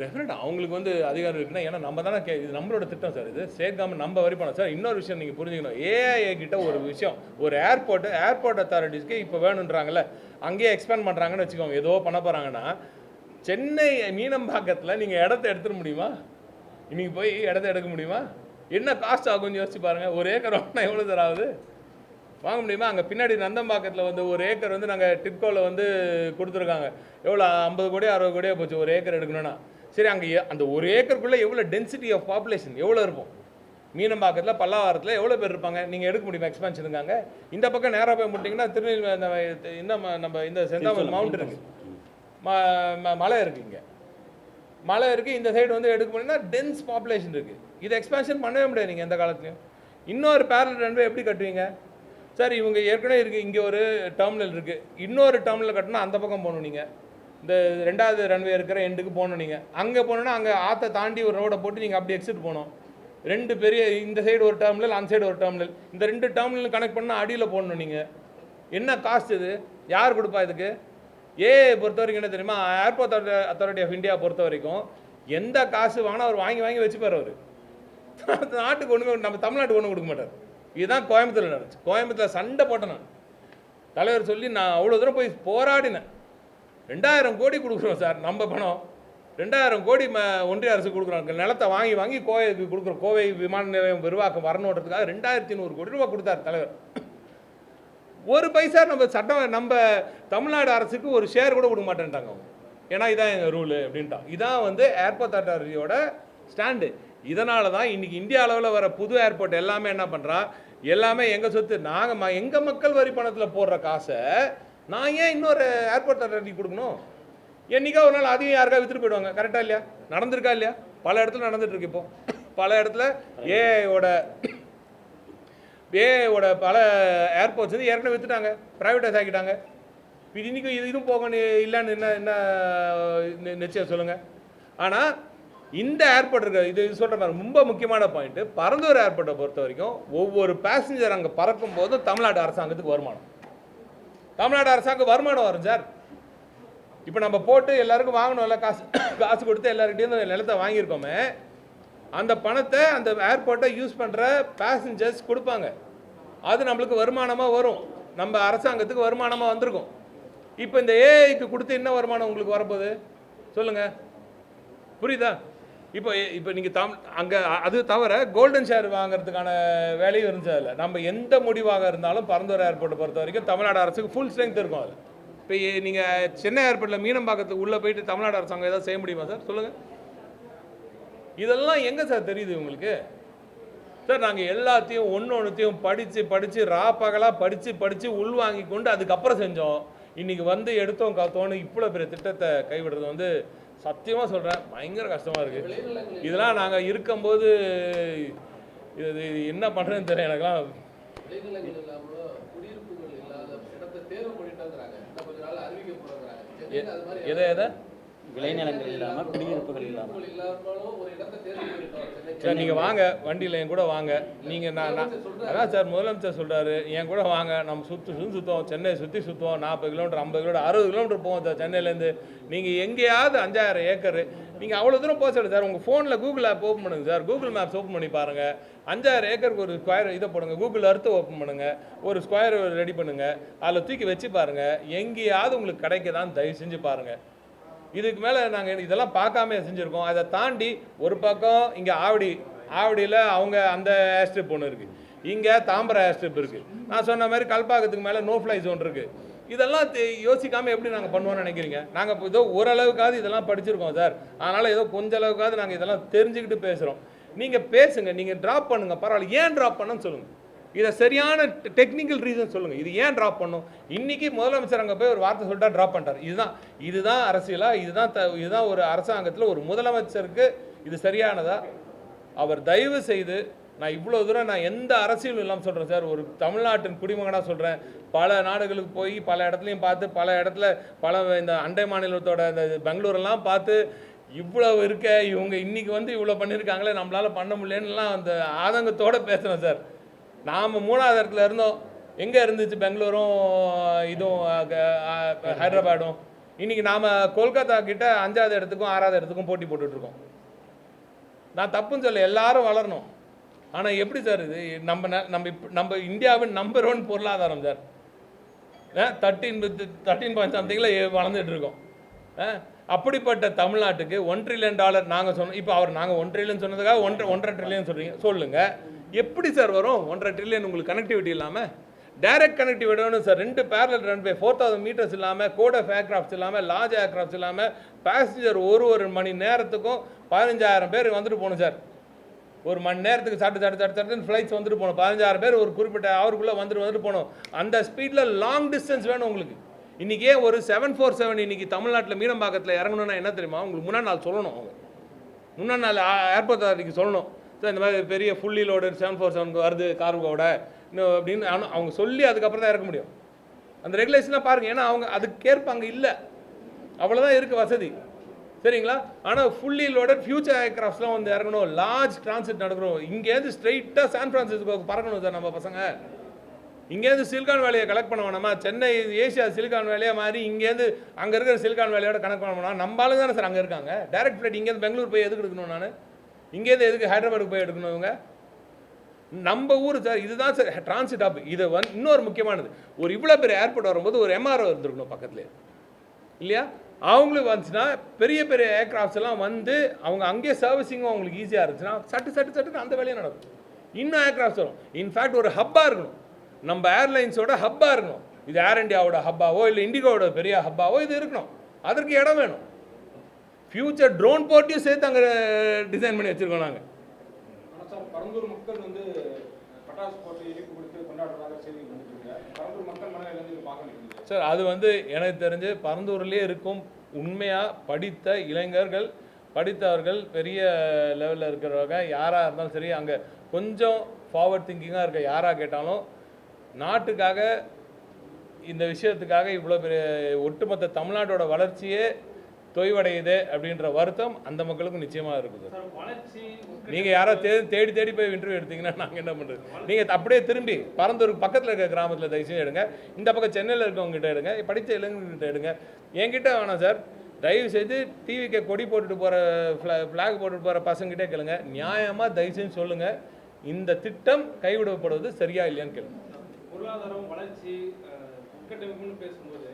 டெஃபினட்டாக அவங்களுக்கு வந்து அதிகாரம் இருக்குன்னா, ஏன்னா நம்ம தானே இது நம்மளோட திட்டம் சார். இது ஸ்டேட் கவர்மெண்ட் நம்ம வரி பண்ணோம் சார். இன்னொரு விஷயம் நீங்கள் புரிஞ்சுக்கணும், ஏஐஏ கிட்ட ஒரு விஷயம், ஒரு ஏர்போர்ட் அத்தாரிட்டிஸ்க்கு இப்போ வேணுன்றாங்கல்ல, அங்கேயே எக்ஸ்பேண்ட் பண்ணுறாங்கன்னு வச்சுக்கோங்க, ஏதோ பண்ண போகிறாங்கன்னா, சென்னை மீனம்பாக்கத்தில் நீங்கள் இடத்த எடுத்துட முடியுமா? இன்றைக்கி போய் இடத்த எடுக்க முடியுமா? என்ன காஸ்ட் ஆகும்னு யோசிச்சு பாருங்கள். ஒரு ஏக்கர் வாங்கினா எவ்வளோ சார் ஆகுது? வாங்க முடியுமா? அங்கே பின்னாடி நந்தம்பாக்கத்தில் வந்து ஒரு ஏக்கர் வந்து நாங்கள் டிட்கோவில் வந்து கொடுத்துருக்காங்க. எவ்வளோ 50 கோடி 60 கோடியாக போச்சு ஒரு ஏக்கர் எடுக்கணும்னா. சரி, அங்கே அந்த ஒரு ஏக்கருக்குள்ளே எவ்வளோ டென்சிட்டி ஆஃப் பாப்புலேஷன் எவ்வளோ இருக்கும்? மீனம்பாக்கத்தில் பல்லாவரத்தில் எவ்வளோ பேர் இருப்பாங்க? நீங்கள் எடுக்க முடியுமா எக்ஸ்பான்ஷனுக்காங்க? இந்த பக்கம் நேராக போய் முட்டிங்கன்னா திருநெல்வேலி நம்ம இந்த செந்தாமல் மவுண்ட் இருக்குது, மலை இருக்குது, இங்கே மலை இருக்குது. இந்த சைடு வந்து எடுக்க முடியும்னா டென்ஸ் பாப்புலேஷன் இருக்குது. இதை எக்ஸ்பான்ஷன் பண்ணவே முடியாது நீங்கள் எந்த காலத்துலையும். இன்னொரு பேரலல் ரன்வே எப்படி கட்டுவீங்க சார்? இவங்க ஏற்கனவே இருக்குது, இங்கே ஒரு டெர்மினல் இருக்குது, இன்னொரு டெர்மினல் கட்டினா அந்த பக்கம் போகணும். நீங்கள் இந்த 2வது ரன்வே இருக்கிற எண்டுக்கு போகணும். நீங்கள் அங்கே போகணுன்னா அங்கே ஆற்றை தாண்டி ஒரு ரோடை போட்டு நீங்கள் அப்படி எக்ஸிட் போகணும். 2 பெரிய, இந்த சைடு ஒரு டெர்மினல், அந்த சைடு ஒரு டெர்மினல், இந்த 2 டெர்மினல் கனெக்ட் பண்ணால் அடியில் போடணும். நீங்கள் என்ன காஸ்ட் இது? யார் கொடுப்பா இதுக்கு? பொறுத்த வரைக்கும் என்ன தெரியுமா, ஏர்போர்ட் அத்தாரிட்டி ஆஃப் இந்தியா பொறுத்த வரைக்கும் எந்த காசு வாங்கினா அவர் வாங்கி வச்சுப்பார். அவர் நாட்டுக்கு ஒன்றுமே, நம்ம தமிழ்நாட்டுக்கு ஒன்றும் கொடுக்க மாட்டார். இதுதான் கோயம்புத்தூரில் நடந்துச்சு. கோயம்புத்தூரில் சண்டை போட்டேன் நான், தலைவர் சொல்லி நான் அவ்வளோ தூரம் போய் போராடினேன். 2000 கோடி கொடுக்குறோம் சார், நம்ம பணம் 2000 கோடி ஒன்றிய அரசு கொடுக்குறாங்க. நிலத்தை வாங்கி கோவைக்கு கொடுக்குறோம். கோவை விமான நிலையம் விரிவாக்கம் வரணுன்றதுக்காக 2100 கோடி ரூபா கொடுத்தார் தலைவர். ஒரு பைசா நம்ம சட்டம், நம்ம தமிழ்நாடு அரசுக்கு ஒரு ஷேர் கூட கொடுக்க மாட்டேன்ட்டாங்க அவங்க. ஏன்னா இதான் எங்கள் ரூலு அப்படின்ட்டான். இதான் வந்து ஏர்போர்ட் அத்தாரிட்டியோட ஸ்டாண்டு. இதனால தான் இன்றைக்கி இந்தியா அளவில் வர புது ஏர்போர்ட் எல்லாமே என்ன பண்ணுறான், எல்லாமே எங்கள் சொத்து, நாங்கள் எங்கள் மக்கள் வரி பணத்தில் போடுற காசை நான் ஏன் இன்னொரு ஏர்போர்ட் அத்தாரிட்டி கொடுக்கணும்? என்றைக்கா ஒரு நாள் அதையும் யாருக்கா விற்றுட்டு போயிடுவாங்க. கரெக்டாக இல்லையா? நடந்திருக்கா இல்லையா? பல இடத்துல நடந்துகிட்ருக்கு. இப்போது பல இடத்துல ஏஐயோட ஏஓட பல ஏர்போர்ட்ஸ் வந்து ஏற்கனவே விற்றுட்டாங்க, ப்ரைவேட்டைஸ் ஆக்கிட்டாங்க. இன்றைக்கி இதுவும் போக இல்லைன்னு என்ன நிச்சயம் சொல்லுங்கள். ஆனால் இந்த ஏர்போர்ட் இருக்க இது சொல்கிற மாதிரி ரொம்ப முக்கியமான பாயிண்ட்டு, பரந்தூர் ஏர்போர்ட்டை பொறுத்த வரைக்கும் ஒவ்வொரு பேசஞ்சர் அங்கே பறக்கும் போதும் தமிழ்நாடு அரசாங்கத்துக்கு வருமானம், தமிழ்நாடு அரசாங்கம் வருமானம் வரும் சார். இப்போ நம்ம போட்டு எல்லாருக்கும் வாங்கணும்ல, காசு கொடுத்து எல்லாருக்கிட்டையும் நிலத்தை வாங்கியிருக்கோமே, அந்த பணத்தை அந்த ஏர்போர்ட்டை யூஸ் பண்ணுற பேசஞ்சர்ஸ் கொடுப்பாங்க. அது நம்மளுக்கு வருமானமாக வரும், நம்ம அரசாங்கத்துக்கு வருமானமாக வந்திருக்கும். இப்போ இந்த ஏஐக்கு கொடுத்து என்ன வருமானம் உங்களுக்கு வரப்போகுது சொல்லுங்கள், புரியுதா? இப்போ நீங்கள் அங்கே அது தவிர கோல்டன் ஷேர் வாங்குறதுக்கான வேலையும் இருந்துச்சு. அதில் நம்ம எந்த முடிவாக இருந்தாலும் பரந்தூர் ஏர்போர்ட்டை பொறுத்த வரைக்கும் தமிழ்நாடு அரசுக்கு ஃபுல் ஸ்ட்ரென்த் இருக்கும். அதில் இப்போ நீங்கள் சென்னை ஏர்போர்ட்டில் மீனம்பாக்கத்துக்கு உள்ளே போயிட்டு தமிழ்நாடு அரசாங்கம் ஏதாவது செய்ய முடியுமா சார் சொல்லுங்கள்? இதெல்லாம் எங்கே சார் தெரியுது உங்களுக்கு சார்? நாங்கள் எல்லாத்தையும் ஒன்றையும் படித்து ராப்பகலாக படித்து உள்வாங்கி கொண்டு அதுக்கப்புறம் செஞ்சோம். இன்றைக்கி வந்து எடுத்தோம் காத்தோன்னு இவ்வளோ பெரிய திட்டத்தை கைவிடுறது வந்து சத்தியமாக சொல்கிறேன் பயங்கர கஷ்டமாக இருக்குது. இதெல்லாம் நாங்கள் இருக்கும்போது இது என்ன பண்ணுறதுன்னு தெரியும் எனக்குலாம். எதை விளைநிலங்கள் இல்லாமல் குடியிருப்புகள் இல்லாமல் சார் நீங்கள் வாங்க, வண்டியில் என் கூட வாங்க. நீங்கள் நான் அதான் சார் முதலமைச்சர் சொல்கிறாரு, என் கூட வாங்க, நம்ம சுற்றுவோம், சென்னை சுற்றுவோம், 40 கிலோமீட்டர் 50 கிலோமீட்டர் 60 கிலோமீட்டர் போவோம் சார் சென்னையிலேருந்து. நீங்கள் எங்கேயாவது 5000 ஏக்கர் நீங்கள் அவ்வளோ தூரம் போக சார். உங்கள் ஃபோனில் கூகுள் ஆப் ஓப்பன் பண்ணுங்கள் சார், கூகுள் மேப்ஸ் ஓப்பன் பண்ணி பாருங்கள். 5000 ஏக்கருக்கு ஒரு ஸ்கொயர் இதை போடுங்க, கூகுள் அர்த்து ஓப்பன் பண்ணுங்கள், ஒரு ஸ்கொயர் ரெடி பண்ணுங்கள், அதில் தூக்கி வச்சு பாருங்கள், எங்கேயாவது உங்களுக்கு கிடைக்கதான் தயவு செஞ்சு பாருங்கள். இதுக்கு மேலே நாங்கள் இதெல்லாம் பார்க்காம செஞ்சுருக்கோம். அதை தாண்டி ஒரு பக்கம் இங்கே ஆவடியில் அவங்க அந்த ஏர்ஸ்ட்ரிப் ஒன்று இருக்குது, இங்கே தாம்பரம் ஏர்ஸ்ட்ரிப் இருக்குது. நான் சொன்ன மாதிரி கல்பாக்கத்துக்கு மேலே நோ ஃப்ளை ஜோன் இருக்குது. இதெல்லாம் யோசிக்காமல் எப்படி நாங்கள் பண்ணுவோம்னு நினைக்கிறீங்க? நாங்கள் இப்போ ஏதோ ஓரளவுக்காவது இதெல்லாம் படிச்சிருக்கோம் சார், அதனால் ஏதோ கொஞ்ச அளவுக்காவது நாங்கள் இதெல்லாம் தெரிஞ்சுக்கிட்டு பேசுகிறோம். நீங்கள் பேசுங்க, நீங்கள் ட்ராப் பண்ணுங்கள், பரவாயில்ல. ஏன் ட்ராப் பண்ணணும்னு சொல்லுங்கள், இதை சரியான டெக்னிக்கல் ரீசன் சொல்லுங்கள். இது ஏன் ட்ராப் பண்ணும்? இன்றைக்கி முதலமைச்சர் அங்கே போய் ஒரு வார்த்தை சொல்லிட்டா ட்ராப் பண்ணிட்டார். இதுதான் அரசியலா? இதுதான் ஒரு அரசாங்கத்தில் ஒரு முதலமைச்சருக்கு இது சரியானதா? அவர் தயவு செய்து, நான் இவ்வளோ தூரம் நான் எந்த அரசியலும் இல்லாமல் சொல்கிறேன் சார், ஒரு தமிழ்நாட்டின் குடிமகனாக சொல்கிறேன். பல நாடுகளுக்கு போய் பல இடத்துலையும் பார்த்து, பல இடத்துல இந்த அண்டை மாநிலத்தோட இந்த பெங்களூரெல்லாம் பார்த்து, இவ்வளவு இருக்க இவங்க இன்றைக்கி வந்து இவ்வளோ பண்ணியிருக்காங்களே, நம்மளால் பண்ண முடியலன்னுலாம் அந்த ஆதங்கத்தோடு பேசுகிறேன் சார். நாம் 3வது இடத்துல இருந்தோம். எங்கே இருந்துச்சு பெங்களூரும் இதுவும் ஹைதராபாடும்? இன்றைக்கி நாம் கொல்கத்தா கிட்ட 5வது இடத்துக்கும் 6வது இடத்துக்கும் போட்டி போட்டுட்ருக்கோம். நான் தப்புன்னு சொல்ல, எல்லாரும் வளரணும். ஆனால் எப்படி சார் இது? நம்ம இந்தியாவின் நம்பர் 1 பொருளாதாரம் சார். 13 பாயிண்ட் சம்திங்கில் வளர்ந்துட்டு இருக்கோம். அப்படிப்பட்ட தமிழ்நாட்டுக்கு $1 trillion நாங்கள் சொன்னோம். இப்போ நாங்கள் 1 trillion சொன்னதுக்காக 1.5 trillion சொல்கிறீங்க. சொல்லுங்கள், எப்படி சார் வரும் 1.5 trillion உங்களுக்கு கனெக்டிவிட்டி இல்லாமல்? டைரக்ட் கனெக்டிவிட்டி வேணும் சார். 2 parallel runway 4000 meters இல்லாமல், கோட் ஆஃப் ஏர்க்ராஃப்ட்ஸ் இல்லாமல், லார்ஜ் ஏர்க்ராஃப்ட்ஸ் இல்லாமல், பேசஞ்சர் ஒரு மணி நேரத்துக்கும் 15000 பேர் வந்துட்டு போகணும் சார். ஒரு மணி நேரத்துக்கு சட்டு ஃப்ளைட்ஸ் வந்துட்டு போகணும். 15000 பேர் ஒரு குறிப்பிட்ட ஹவருக்குள்ளே வந்துட்டு போகணும். அந்த ஸ்பீடில் லாங் டிஸ்டன்ஸ் வேணும் உங்களுக்கு. இன்றைக்கே ஒரு 747 இன்றைக்கி தமிழ்நாட்டில் மீனம்பாக்கத்தில் இறங்கணுன்னா என்ன தெரியுமா? உங்களுக்கு முன்னாடி நாள் சொல்லணும். அவங்க முன்னாடி நாள் ஏர்போர்ட் அதாரிட்டிக்கு சொல்லணும் சார், இந்த மாதிரி பெரிய ஃபுல்லி லோடு 747 வருது கார்கோவோட இன்னும் அப்படின்னு அவங்க சொல்லி அதுக்கப்புறம் தான் இறக்க முடியும். அந்த ரெகுலேஷனாக பாருங்கள். ஏன்னா அவங்க அதுக்கு கேட்பாங்க இல்லை, அவ்வளோதான் இருக்குது வசதி, சரிங்களா? ஆனால் ஃபுல்லி லோடட் ஃபியூச்சர் ஏர்க்ராஃப்ட்ஸ்லாம் வந்து இறங்கணும், லார்ஜ் டிரான்சிட் நடக்கணும். இங்கேருந்து ஸ்ட்ரெயிட்டாக சான் ஃப்ரான்சிஸ்கோக்கு பறக்கணும் சார் நம்ம பசங்க. இங்கேருந்து சிலிகான் வேலையை கலெக்ட் பண்ண வேணாமா? சென்னை ஏஷியா சிலிகான் வேலையாக மாதிரி இங்கேருந்து அங்கே இருக்கிற சிலிகான் வேலையோட கனெக்ட் பண்ண வேணாம். நம்ம ஆளுங்க தானே சார் அங்கே இருக்காங்க. டைரக்ட் ஃப்ளைட் இங்கேருந்து பெங்களூர் போய் எதுக்கு எடுக்கணும்? நான் இங்கேருந்து எதுக்கு ஹைதராபாத்துக்கு போய் எடுக்கணும்? இவங்க நம்ம ஊர் சார். இதுதான் சார் டிரான்சிட் ஹப். இது இன்னொரு முக்கியமானது, ஒரு இவ்வளோ பெரிய ஏர்போர்ட் வரும்போது ஒரு MRO இருந்திருக்கணும் பக்கத்துலேயே, இல்லையா? அவங்களுக்கு வந்துச்சுன்னா பெரிய பெரிய ஏர்க்ராஃப்ட்ஸ் எல்லாம் வந்து அவங்க அங்கேயே சர்வீஸிங்கும் அவங்களுக்கு ஈஸியாக இருந்துச்சுன்னா சட்டு அந்த வேலையை நடக்கும். இன்னும் ஏர்க்ராஃப்ட்ஸ் வரும். இன்ஃபேக்ட் ஒரு ஹப்பாக இருக்கணும், நம்ம ஏர்லைன்ஸோட ஹப்பாக இருக்கணும். இது ஏர் இண்டியாவோட ஹப்பாவோ இல்லை இண்டிகோவோட பெரிய ஹப்பாவோ இது இருக்கணும். அதற்கு இடம் வேணும். ஃபியூச்சர் ட்ரோன் போர்ட்டையும் சேர்த்து அங்கே டிசைன் பண்ணி வச்சுருக்கோம் நாங்கள். பரந்தூர் மக்கள் வந்து பட்டாசு போட்டு இனிப்பு கொடுத்து கொண்டாடுறதாக செய்தி பரந்தூர் மக்கள் மனதில் பார்க்க சார், அது வந்து எனக்கு தெரிஞ்சு பரந்தூர்லேயே இருக்கும் உண்மையாக படித்த இளைஞர்கள், படித்தவர்கள், பெரிய லெவலில் இருக்கிறவங்க யாராக இருந்தாலும் சரி, அங்கே கொஞ்சம் ஃபார்வர்ட் திங்கிங்காக இருக்க யாராக கேட்டாலும் நாட்டுக்காக இந்த விஷயத்துக்காக இவ்வளோ பெரிய ஒட்டுமொத்த தமிழ்நாட்டோட வளர்ச்சியே தொய்வடையுது அப்படின்ற வருத்தம் அந்த மக்களுக்கும் நிச்சயமாக இருக்குது. நீங்கள் யாரோ தேடி தேடி போய் இன்டர்வியூ எடுத்தீங்கன்னா நாங்கள் என்ன பண்ணுறது? நீங்கள் அப்படியே திரும்பி பரந்தூருக்கு பக்கத்தில் இருக்க கிராமத்தில் தயவுசெய்து எடுங்க, இந்த பக்கம் சென்னையில் இருக்கவங்ககிட்ட எடுங்க, படித்த இளைஞர்கிட்ட எடுங்க, என்கிட்ட வேணாம் சார். தயவு செய்து டிவிக்கு கொடி போட்டுட்டு போகிற ஃப்ளாக் போட்டுட்டு போகிற பசங்கிட்டே கேளுங்க, நியாயமாக தயவு செஞ்சு சொல்லுங்கள், இந்த திட்டம் கைவிடப்படுவது சரியா இல்லையான்னு கேளுங்க. பொருளாதாரம் வளர்ச்சி உட்கட்டமைப்புன்னு பேசும்போது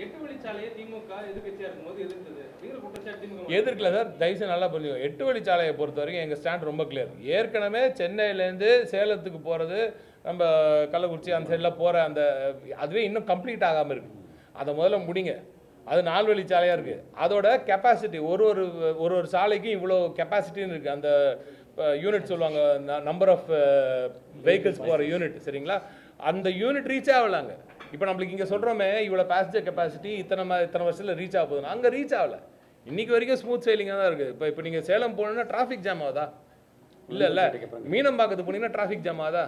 8 வழிச்சாலையை திமுக எதிர்க்கட்சியாக இருக்கும்போது எதிர்த்தது. நீங்கள் குற்றச்சாட்டு திமுக எதிர்க்கல சார், தயவுசெய்து நல்லா புரிஞ்சுக்கோங்க. 8 வழிச்சாலையை பொறுத்த வரைக்கும் எங்கள் ஸ்டாண்ட் ரொம்ப கிளியர். ஏற்கனவே சென்னையிலேருந்து சேலத்துக்கு போகிறது, நம்ம கள்ளக்குறிச்சி அந்த சைடில் போகிற அந்த அதுவே இன்னும் கம்ப்ளீட் ஆகாமல் இருக்குது. அதை முதல்ல முடிங்க. அது 4 வழிச்சாலையாக இருக்குது. அதோட கெப்பாசிட்டி ஒரு சாலைக்கும் இவ்வளோ கெப்பாசிட்டின்னு இருக்குது. அந்த யூனிட் சொல்லுவாங்க, நம்பர் ஆஃப் வெஹிக்கிள்ஸ் போகிற யூனிட், சரிங்களா? அந்த யூனிட் ரீச் ஆகலாங்க. இப்போ நம்மளுக்கு இங்கே சொல்கிறோமே இவ்வளோ பேசஞ்சர் கெப்பாசிட்டி இத்தனை வருஷத்தில் ரீச் ஆக போகுதுன்னா, அங்கே ரீச் ஆகலை. இன்றைக்கி வரைக்கும் ஸ்மூத் சைலிங்காக தான் இருக்குது. இப்போ நீங்கள் சேலம் போனீங்கன்னா டிராஃபிக் ஜாம் ஆகுதா? இல்லை மீனம்பாக்கத்து போனீங்கன்னா டிராஃபிக் ஜாம் ஆகுதா?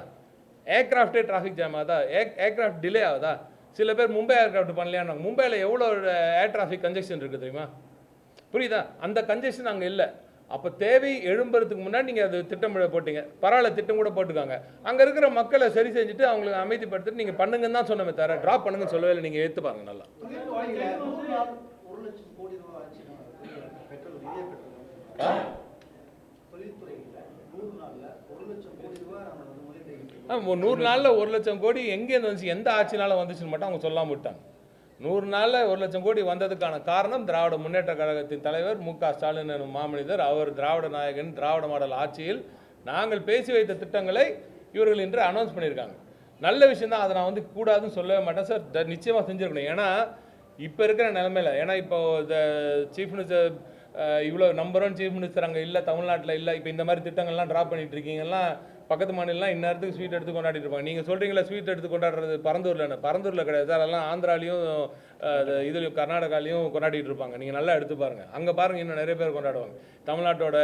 ஏர்கிராஃப்டே டிராஃபிக் ஜாம் ஆகுதா? ஏர்கிராஃப்ட் டிலே ஆகுதா? சில பேர் மும்பை ஏர்கிராஃப்ட் பண்ணலையான்னு. மும்பையில் எவ்வளோ ஏர் டிராஃபிக் கன்ஜெக்ஷன் இருக்குது தெரியுமா? புரியுதா? அந்த கன்ஜெக்ஷன் அங்கே இல்லை. அப்போ தேவை எழும்புறதுக்கு முன்னாடி நீங்கள் அது திட்டம் போட்டீங்க, பரவாயில்ல, திட்டம் கூட போட்டுக்காங்க. அங்கே இருக்கிற மக்களை சரி செஞ்சுட்டு அவங்களுக்கு அமைதிப்படுத்திட்டு நீங்கள் பண்ணுங்கன்னு தான் சொன்னமே தவிர ட்ராப் பண்ணுங்கன்னு சொல்லவே இல்லை. நீங்கள் ஏற்று பாருங்க நல்லா. 1 லட்சம் கோடி ரூபாய் ஆச்சு பெட்ரோல், இதே பெட்ரோல் தொழில்துறையில் 100 நாளில் 1 லட்சம் கோடி ரூபாய் நம்ம முதலீடு. 100 நாளில் 1 லட்சம் கோடி எங்கேருந்து வந்துச்சு, எந்த ஆட்சினால வந்துச்சுன்னு மட்டும் அவங்க சொல்லாம விட்டாங்க. 100 நாளில் 1 லட்சம் கோடி வந்ததுக்கான காரணம் திராவிட முன்னேற்ற கழகத்தின் தலைவர் மு.க. ஸ்டாலின் எனும் மாமனிதர். அவர் திராவிட நாயகன், திராவிட மாடல் ஆட்சியில் நாங்கள் பேசி வைத்த திட்டங்களை இவர்கள் இன்று அனௌன்ஸ் பண்ணியிருக்காங்க. நல்ல விஷயம் தான், அதை நான் கூடாதுன்னு சொல்லவே மாட்டேன் சார். நிச்சயமாக செஞ்சுருக்கணும். ஏன்னா இப்போ இருக்கிற நிலைமையில், ஏன்னா இப்போ இந்த சீஃப் மினிஸ்டர் இவ்வளோ நம்பர் 1 சீஃப் மினிஸ்டர் அங்கே இல்லை, தமிழ்நாட்டில் இல்லை. இப்போ இந்த மாதிரி திட்டங்கள்லாம் ட்ராப் பண்ணிட்டு இருக்கீங்கலாம். பக்கத்து மாநிலம் இந்நேரத்துக்கு ஸ்வீட் எடுத்து கொண்டாடிட்டு இருப்பாங்க. நீங்கள் சொல்கிறீங்களா ஸ்வீட் எடுத்து கொண்டாடுறது பரந்தூரில் கிடையாது சார். அதெல்லாம் ஆந்திராலையும் இதுலையும் கர்நாடகாலையும் கொண்டாடிட்டு இருப்பாங்க. நீங்கள் நல்லா எடுத்து பாருங்கள், அங்கே பாருங்கள், இன்னும் நிறைய பேர் கொண்டாடுவாங்க. தமிழ்நாட்டோட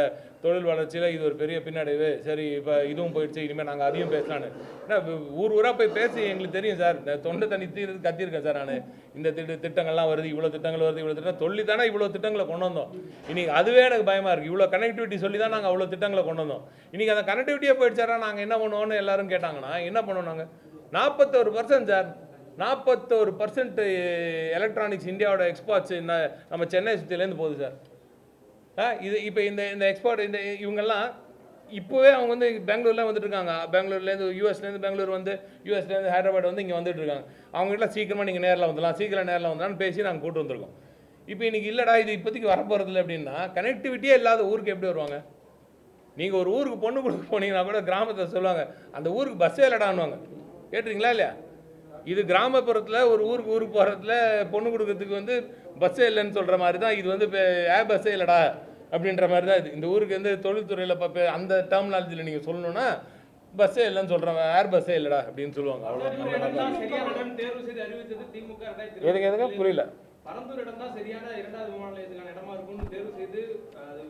தொழில் வளர்ச்சியில் இது ஒரு பெரிய பின்னடைவு. சரி, இப்போ இதுவும் போயிடுச்சு, இனிமேல் நாங்கள் அதையும் பேசலான்னு. ஏன்னா ஊராக போய் பேசி எங்களுக்கு தெரியும் சார். இந்த தொண்டை தண்ணி கத்தியிருக்கேன் சார் நான். இந்த திட்டங்கள்லாம் வருது, இவ்வளோ திட்டங்கள் வருது, இவ்வளோ திட்டம் சொல்லி தானே இவ்வளோ திட்டங்களை கொண்டு வந்தோம். இன்றைக்கி அதுவே எனக்கு பயமாக இருக்குது. இவ்வளோ கனெக்டிவிட்டி சொல்லி தான் நாங்கள் அவ்வளோ திட்டங்களை கொண்டு வந்தோம். இன்றைக்கி அந்த கனெக்டிவிட்டியே போயிடுச்சாரா, நாங்கள் என்ன பண்ணுவோன்னு எல்லாரும் கேட்டாங்கன்னா என்ன பண்ணுவோம்? நாங்கள் 41% சார், 41% எலக்ட்ரானிக்ஸ் இந்தியாவோட எக்ஸ்போர்ட்ஸ் நம்ம சென்னை சுற்றிலேருந்து போகுது சார். இது இப்போ இந்த எக்ஸ்போர்ட் இவங்கெல்லாம் இப்போவே அவங்க பெங்களூர்லாம் வந்துட்டு இருக்காங்க. பெங்களூர்லேருந்து யூஎஸ்லேருந்து பெங்களூர் யூஎஸ்லேருந்து ஹைதராபாத் இங்கே வந்துட்டு இருக்காங்க. அவங்ககிட்ட சீக்கிரமாக நீங்கள் நேரில் வந்துடலாம், சீக்கிரம் நேரில் வந்துடலான்னு பேசி நாங்கள் கூட்டு வந்திருக்கோம். இப்போ இன்றைக்கி இல்லைடா இது இப்போதைக்கு வரப்போகிறதில்ல அப்படின்னா, கனெக்டிவிட்டியே இல்லாத ஊருக்கு எப்படி வருவாங்க? நீங்கள் ஒரு ஊருக்கு பொண்ணு கொடுக்க போனீங்கன்னா கூட கிராமத்தில் சொல்லுவாங்க, அந்த ஊருக்கு பஸ்ஸே இல்லடான்னுவாங்க. கேட்டுறீங்களா இல்லையா? இது கிராமப்புறத்தில் ஒரு ஊருக்கு போகிறதுல பொண்ணு கொடுக்கறதுக்கு பஸ்ஸே இல்லைன்னு சொல்கிற மாதிரி தான் இது இப்போ ஏர் பஸ்ஸே இல்லைடா அப்படின்ற மாதிரி தான் இது. இந்த ஊருக்கு தொழில்துறையில் அந்த டெர்மினாலஜியில் நீங்கள் சொல்லணும்னா பஸ்ஸே இல்லைன்னு சொல்கிறாங்க, ஏர் பஸ்ஸே இல்லைடா அப்படின்னு சொல்லுவாங்க. அவ்வளோ எதுங்க புரியல. பரந்தூர் இடம் தான் சரியான 2வது விமான நிலையத்துக்கான இடமா இருக்கும்னு தேர்வு செய்து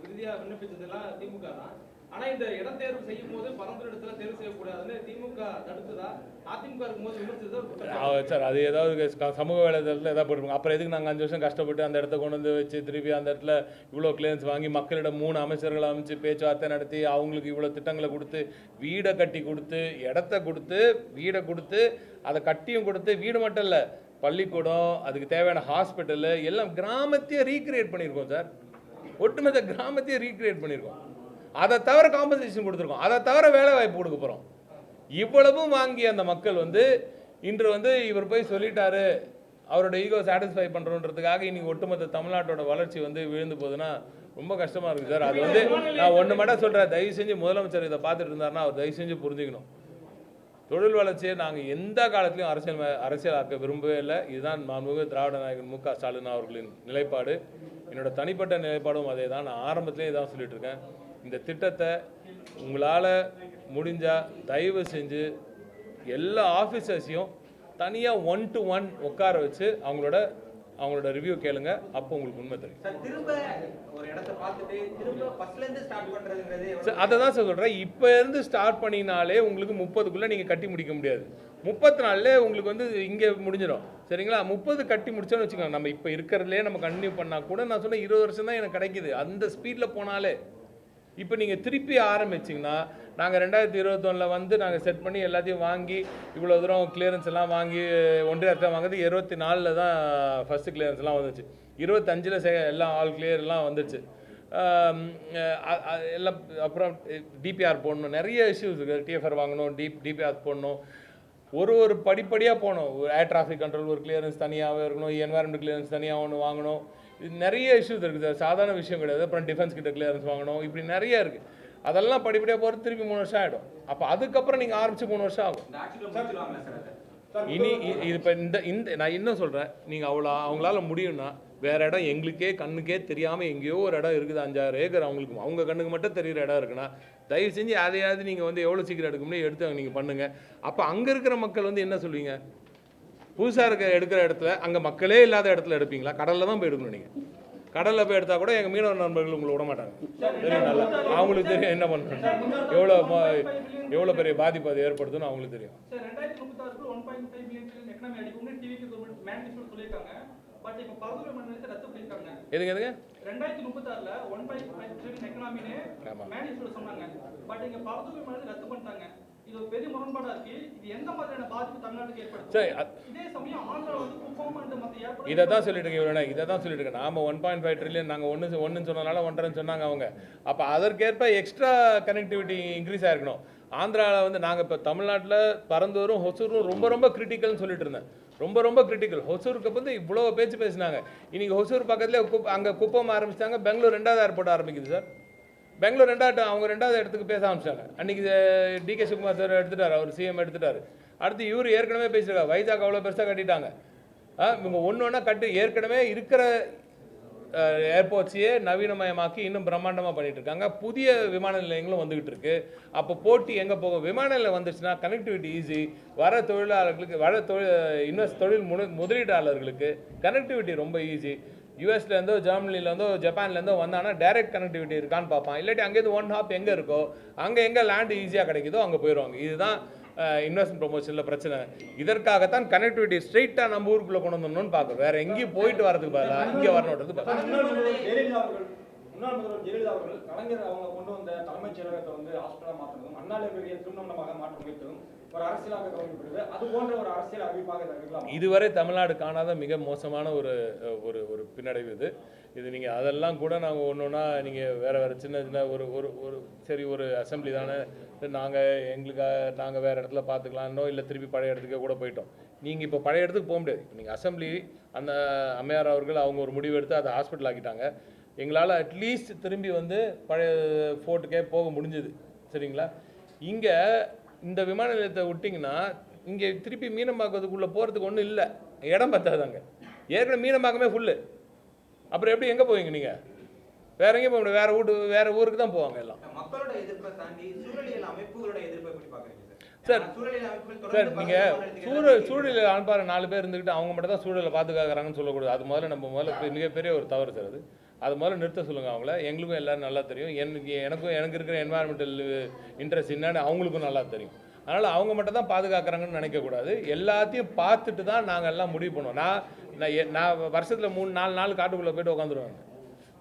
விருதியாக விண்ணப்பிச்சதெல்லாம் திமுக தான். ஆனா இந்த இடம் தேர்வு செய்யும் போது பரந்தூர் இடத்துல தேர்வு செய்யக்கூடாதுன்னு திமுக தடுத்ததா அதிமுக இருக்கும்போது விமர்சித்ததா சார்? அது ஏதாவது சமூக வலைதளத்தில் ஏதாவது போட்டுருப்பாங்க. அப்புறம் எதுக்கு நாங்கள் 5 வருஷம் கஷ்டப்பட்டு அந்த இடத்த கொண்டு வச்சு திருப்பி அந்த இடத்துல இவ்வளோ கிளியரன்ஸ் வாங்கி மக்களிடம் 3 அமைச்சர்களை அமைச்சு பேச்சுவார்த்தை நடத்தி அவங்களுக்கு இவ்வளோ திட்டங்களை கொடுத்து வீடை கட்டி கொடுத்து இடத்த கொடுத்து வீடை கொடுத்து அதை கட்டியும் கொடுத்து வீடு மட்டும் இல்லை, பள்ளிக்கூடம், அதுக்கு தேவையான ஹாஸ்பிட்டலு எல்லாம் கிராமத்தையே ரீக்ரியேட் பண்ணியிருக்கோம் சார். ஒட்டுமொத்த கிராமத்தையே ரீக்ரியேட் பண்ணியிருக்கோம். அதை தவிர காம்பன்சேஷன் கொடுத்துருக்கோம், அதை தவிர வேலை வாய்ப்பு கொடுக்க போகிறோம். இவ்வளவும் வாங்கி அந்த மக்கள் இன்று இவர் போய் சொல்லிட்டாரு, அவரோட ஈகோ சாட்டிஸ்ஃபை பண்ணுறோன்றதுக்காக இன்றைக்கி ஒட்டுமொத்த தமிழ்நாட்டோட வளர்ச்சி விழுந்து போகுதுன்னா ரொம்ப கஷ்டமாக இருக்குது சார். அது நான் ஒன்று மட்டும் சொல்கிறேன், தயவு செஞ்சு முதலமைச்சர் இதை பார்த்துட்டு இருந்தாருன்னா அவர் தயவு செஞ்சு புரிஞ்சுக்கணும். தொழில் வளர்ச்சியை நாங்கள் எந்த காலத்திலையும் அரசியலாக்க விரும்பவே இல்லை. இதுதான் மாண்புமிகு திராவிட நாயகன் மு.க. ஸ்டாலின் அவர்களின் நிலைப்பாடு. என்னோட தனிப்பட்ட நிலைப்பாடும் அதே தான். நான் ஆரம்பத்திலே தான் சொல்லிட்டு இருக்கேன், இந்த திட்டத்தை உங்களால் முடிஞ்சால் தயவு செஞ்சு எல்லா ஆஃபீஸர்ஸையும் தனியாக 1-to-1 உட்கார வச்சு அவங்களோட அவங்களோட ரிவ்யூ கேளுங்க, அப்போ உங்களுக்கு உண்மை தெரியும். சார் திரும்ப ஒரு இடத்தை பார்த்துட்டு திரும்ப ஃபர்ஸ்ட்ல இருந்து ஸ்டார்ட் பண்றதுங்கிறது அதை தான் சொல்கிறேன். இப்போ இருந்து ஸ்டார்ட் பண்ணினாலே உங்களுக்கு 30க்குள்ளே நீங்கள் கட்டி முடிக்க முடியாது. 30 நாள்லே உங்களுக்கு வந்து இங்கே முடிஞ்சிடும். சரிங்களா? 30 கட்டி முடிச்சோன்னு வச்சுக்கோங்க. நம்ம இப்போ இருக்கிறதுலே நம்ம கண்டினியூ பண்ணால் கூட நான் சொன்ன 20 வருஷம் தான் எனக்கு கிடைக்குது. அந்த ஸ்பீடில் போனாலே இப்போ நீங்கள் திருப்பி ஆரம்பிச்சிங்கன்னா, நாங்கள் 2021 வந்து நாங்கள் செட் பண்ணி எல்லாத்தையும் வாங்கி இவ்வளோ தூரம் கிளியரன்ஸ் எல்லாம் வாங்கி ஒன்றிய அரசு வாங்குறது 24 தான் ஃபஸ்ட்டு கிளியரன்ஸ் எல்லாம் வந்துச்சு. 25 எல்லாம் ஆல் கிளியர்லாம் வந்துச்சு. எல்லாம் அப்புறம் டிபிஆர் போடணும், நிறைய இஷ்யூஸ் இருக்குது. டிஎஃப்ஆர் வாங்கணும், டிபிஆர் போடணும், ஒரு படிப்படியாக போகணும். ஒரு ஏர் டிராஃபிக் கண்ட்ரோல் ஒரு கிளியரன்ஸ் தனியாகவே இருக்கணும், என்வாரன்மெண்ட் கிளியரன்ஸ் தனியாக ஒன்று வாங்கணும். இது நிறைய இஷ்யூஸ் இருக்குது, சாதாரண விஷயம் கிடையாது. அப்புறம் டிஃபென்ஸ் கிட்ட கிளியரன்ஸ் வாங்கணும், இப்படி நிறைய இருக்குது. அதெல்லாம் படிப்படியாக போகிறது திருப்பி 3 வருஷம் ஆகிடும். அப்போ அதுக்கப்புறம் நீங்கள் ஆரம்பித்து 3 வருஷம் ஆகும். இனி இது இப்போ இந்த நான் இன்னும் சொல்கிறேன், நீங்கள் அவங்களால முடியும்னா வேறு இடம் எங்களுக்கே கண்ணுக்கே தெரியாமல் எங்கேயோ ஒரு இடம் இருக்குது, 5-6 ஏக்கர் அவங்களுக்கு அவங்க கண்ணுக்கு மட்டும் தெரிகிற இடம் இருக்குன்னா தயவு செஞ்சு அதையாவது நீங்கள் வந்து எவ்வளோ சீக்கிரம் எடுக்க முடியும் எடுத்து நீங்கள் பண்ணுங்கள். அப்போ அங்கே இருக்கிற மக்கள் வந்து என்ன சொல்லுவீங்க? புதுசாக எடுக்கிற இடத்துல அங்கே மக்களே இல்லாத இடத்துல எடுப்பீங்களா? கடலில் தான் போய் எடுக்கணும். நீங்கள் கடலில் போய் எடுத்தால் கூட எங்கள் மீனவ நண்பர்கள் உங்களை விட மாட்டாங்க. தெரியும், நல்லா அவங்களுக்கு தெரியும் என்ன பண்ணுறேன், எவ்வளோ பெரிய பாதிப்பு அது ஏற்படுத்துன்னு அவங்களுக்கு தெரியும். எதுங்க 2036ல 1.5 ட்ரில்லியன் எக்கனாமினே மேனிஃபெஸ்டோ சொன்னாங்க. பட் இங்க பரதுரை விமானத்தை ரத்து பண்ணிட்டாங்க. இது ஒரு பெரிய முரண்பாடா இருக்கு. இது எந்த மாதிரியான பாதிப்பு தமிழ்நாட்டுக்கு ஏற்படுத்தும்? இதே சமயம் ஆந்திரா வந்து குப்பம் அண்ட் மத்த ஏற்படும். இதை தான் சொல்லிட்டு இருக்கேன். நாம 1.5 ட்ரில்லியன் நாங்கள் ஒன்று சொன்னனால 1.5 சொன்னாங்க அவங்க. அப்போ அதற்கேற்ப எக்ஸ்ட்ரா கனெக்டிவிட்டி இன்க்ரீஸ் ஆகிருக்கணும். ஆந்திராவில் வந்து நாங்கள் இப்போ தமிழ்நாட்டில் பரந்தூரும் ஹொசூரும் ரொம்ப கிரிட்டிக்கல்னு சொல்லிட்டு இருந்தேன். ரொம்ப கிரிட்டிக்கல். ஹொசூருக்கு வந்து இவ்வளோ பேச்சு பேசினாங்க. இன்றைக்கி ஹொசூர் பக்கத்துலேயே அங்கே குப்பம் ஆரம்பிச்சிட்டாங்க. பெங்களூர் 2வது ஏர்போர்ட் ஆரம்பிக்குது சார். பெங்களூர் அவங்க 2வது இடத்துக்கு பேச ஆரம்பிச்சிட்டாங்க. அன்றைக்கி டிகே சிவகுமார் சார் எடுத்துட்டார், அவர் சிஎம் எடுத்துட்டார். அடுத்து இவர் ஏற்கனவே பேசியிருக்காரு. வைஜாக் அவ்வளோ பெருசாக கட்டிட்டாங்க. இவங்க ஒன்று கட்டி ஏற்கனவே இருக்கிற ஏர்போர்ட்ஸையே நவீனமயமாக்கி இன்னும் பிரம்மாண்டமாக பண்ணிட்டு இருக்காங்க. புதிய விமான நிலையங்களும் வந்துகிட்டு இருக்கு. அப்போ போட்டி எங்கே போகும்? விமான நிலையம் வந்துச்சுன்னா கனெக்டிவிட்டி ஈஸி. வர தொழிலாளர்களுக்கு தொழில் முதலீட்டாளர்களுக்கு கனெக்டிவிட்டி ரொம்ப ஈஸி. யூஎஸ்லேருந்தோ ஜெர்மனிலேருந்தோ ஜப்பான்லேருந்தோ வந்தாங்கன்னா டைரக்ட் கனெக்டிவிட்டி இருக்கான்னு பார்ப்பான். இல்லாட்டி அங்கேருந்து 1 ஹாப் எங்கே இருக்கோ அங்கே எங்கே லேண்டு ஈஸியாக கிடைக்குதோ அங்கே போயிடுவாங்க. இதுதான் இன்வெஸ்ட்மெண்ட் ப்ரொமோஷனில் பிரச்சனை. இதற்காகத்தான் கனெக்டிவிட்டி ஸ்ட்ரெயிட்டாக நம்ம ஊருக்குள்ளே கொண்டு வந்துடணும்னு பார்க்குறோம். வேறு எங்கேயும் போயிட்டு வரதுக்கு பதிலாக இங்கே வரணுன்றது. முன்னாள் முதல்வர் ஜெயலலிதா அவர்கள் கலைஞர் அவங்க கொண்டு வந்த தலைமைச் செயலகத்தை வந்து ஹாஸ்பிட்டலாக மாற்றணும், அண்ணா லைப்ரரியை திருமணமாக மாற்ற முயற்சியும் ஒரு அரசியலாக கவனிக்கப்படுது. அது போன்ற ஒரு அரசியல் அறிவிப்பாக இருக்கலாம். இதுவரை தமிழ்நாடு காணாத மிக மோசமான ஒரு பின்னடைவு இது. நீங்கள் அதெல்லாம் கூட நாங்கள் ஒன்றுனா நீங்கள் வேறு சின்ன ஒரு அசம்பிளி தானே, நாங்கள் வேறு இடத்துல பார்த்துக்கலான்னோ இல்லை திருப்பி பழைய இடத்துக்கே கூட போயிட்டோம். நீங்கள் இப்போ பழைய இடத்துக்கு போக முடியாது. நீங்கள் அசம்பிளி அந்த அம்மையார் அவர்கள் அவங்க ஒரு முடிவு எடுத்து அதை ஹாஸ்பிட்டல் ஆக்கிட்டாங்க. எங்களால் அட்லீஸ்ட் திரும்பி வந்து பழைய ஃபோர்ட்டுக்கே போக முடிஞ்சுது. சரிங்களா? இங்கே இந்த விமான நிலையத்தை விட்டிங்கன்னா இங்கே திருப்பி மீனம்பாக்கத்துக்குள்ளே போகிறதுக்கு ஒன்றும் இல்லை, இடம் பத்தாதாங்க. ஏற்கனவே மீனம்பாக்கமே ஃபுல்லு. அப்புறம் எப்படி எங்கே போவீங்க? நீங்கள் வேற எங்கேயும் போக முடியாது. வேறு ஊருக்கு தான் போவாங்க எல்லாம். மக்களோட எதிர்ப்பை தாண்டி சூழலியல் அமைப்புகளோட எதிர்ப்பை எப்படி பார்க்குறீங்க சார்? சூழலில் அனுப்பாரு 4 பேர் இருந்துக்கிட்டு அவங்க மட்டும் தான் சூழலை பாதுகாக்கிறாங்கன்னு சொல்லக்கூடாது. அது முதல்ல மிகப்பெரிய ஒரு தவறு சார். அது முதல்ல நிறுத்த சொல்லுங்கள் அவங்கள. எங்களுக்கும் எல்லோரும் நல்லா தெரியும். எனக்கு இருக்கிற என்வாயர்மெண்டல் இன்ட்ரெஸ்ட் என்னன்னு அவங்களுக்கும் நல்லா தெரியும். அதனால் அவங்க மட்டும் தான் பாதுகாக்கிறாங்கன்னு நினைக்கக்கூடாது. எல்லாத்தையும் பார்த்துட்டு தான் நாங்கள் எல்லாம் முடிவு பண்ணுவோம். நான் வருஷத்தில் 3-4 நாள் காட்டுக்குள்ளே போய்ட்டு உட்காந்துருவாங்க.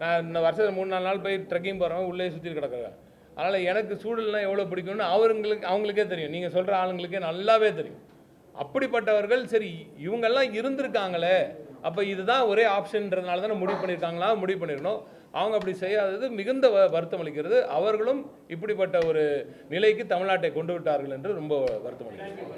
நான் இந்த வருஷத்தில் 3-4 நாள் போய் ட்ரெக்கிங் போகிறவங்க உள்ளே சுற்றி கிடக்குறேன். அதனால் எனக்கு சூழல்லாம் எவ்வளோ பிடிக்கும்னு அவங்களுக்கே தெரியும். நீங்கள் சொல்கிற ஆளுங்களுக்கே நல்லாவே தெரியும். அப்படிப்பட்டவர்கள் சரி இவங்கெல்லாம் இருந்திருக்காங்களே, அப்போ இதுதான் ஒரே ஆப்ஷன்றதுனால தானே முடிவு பண்ணியிருக்கணும். அவங்க அப்படி செய்யாதது மிகுந்த வருத்தம் அளிக்கிறது. அவர்களும் இப்படிப்பட்ட ஒரு நிலைக்கு தமிழ்நாட்டை கொண்டு விட்டார்கள் என்று ரொம்ப வருத்தம் அளிக்கிறது.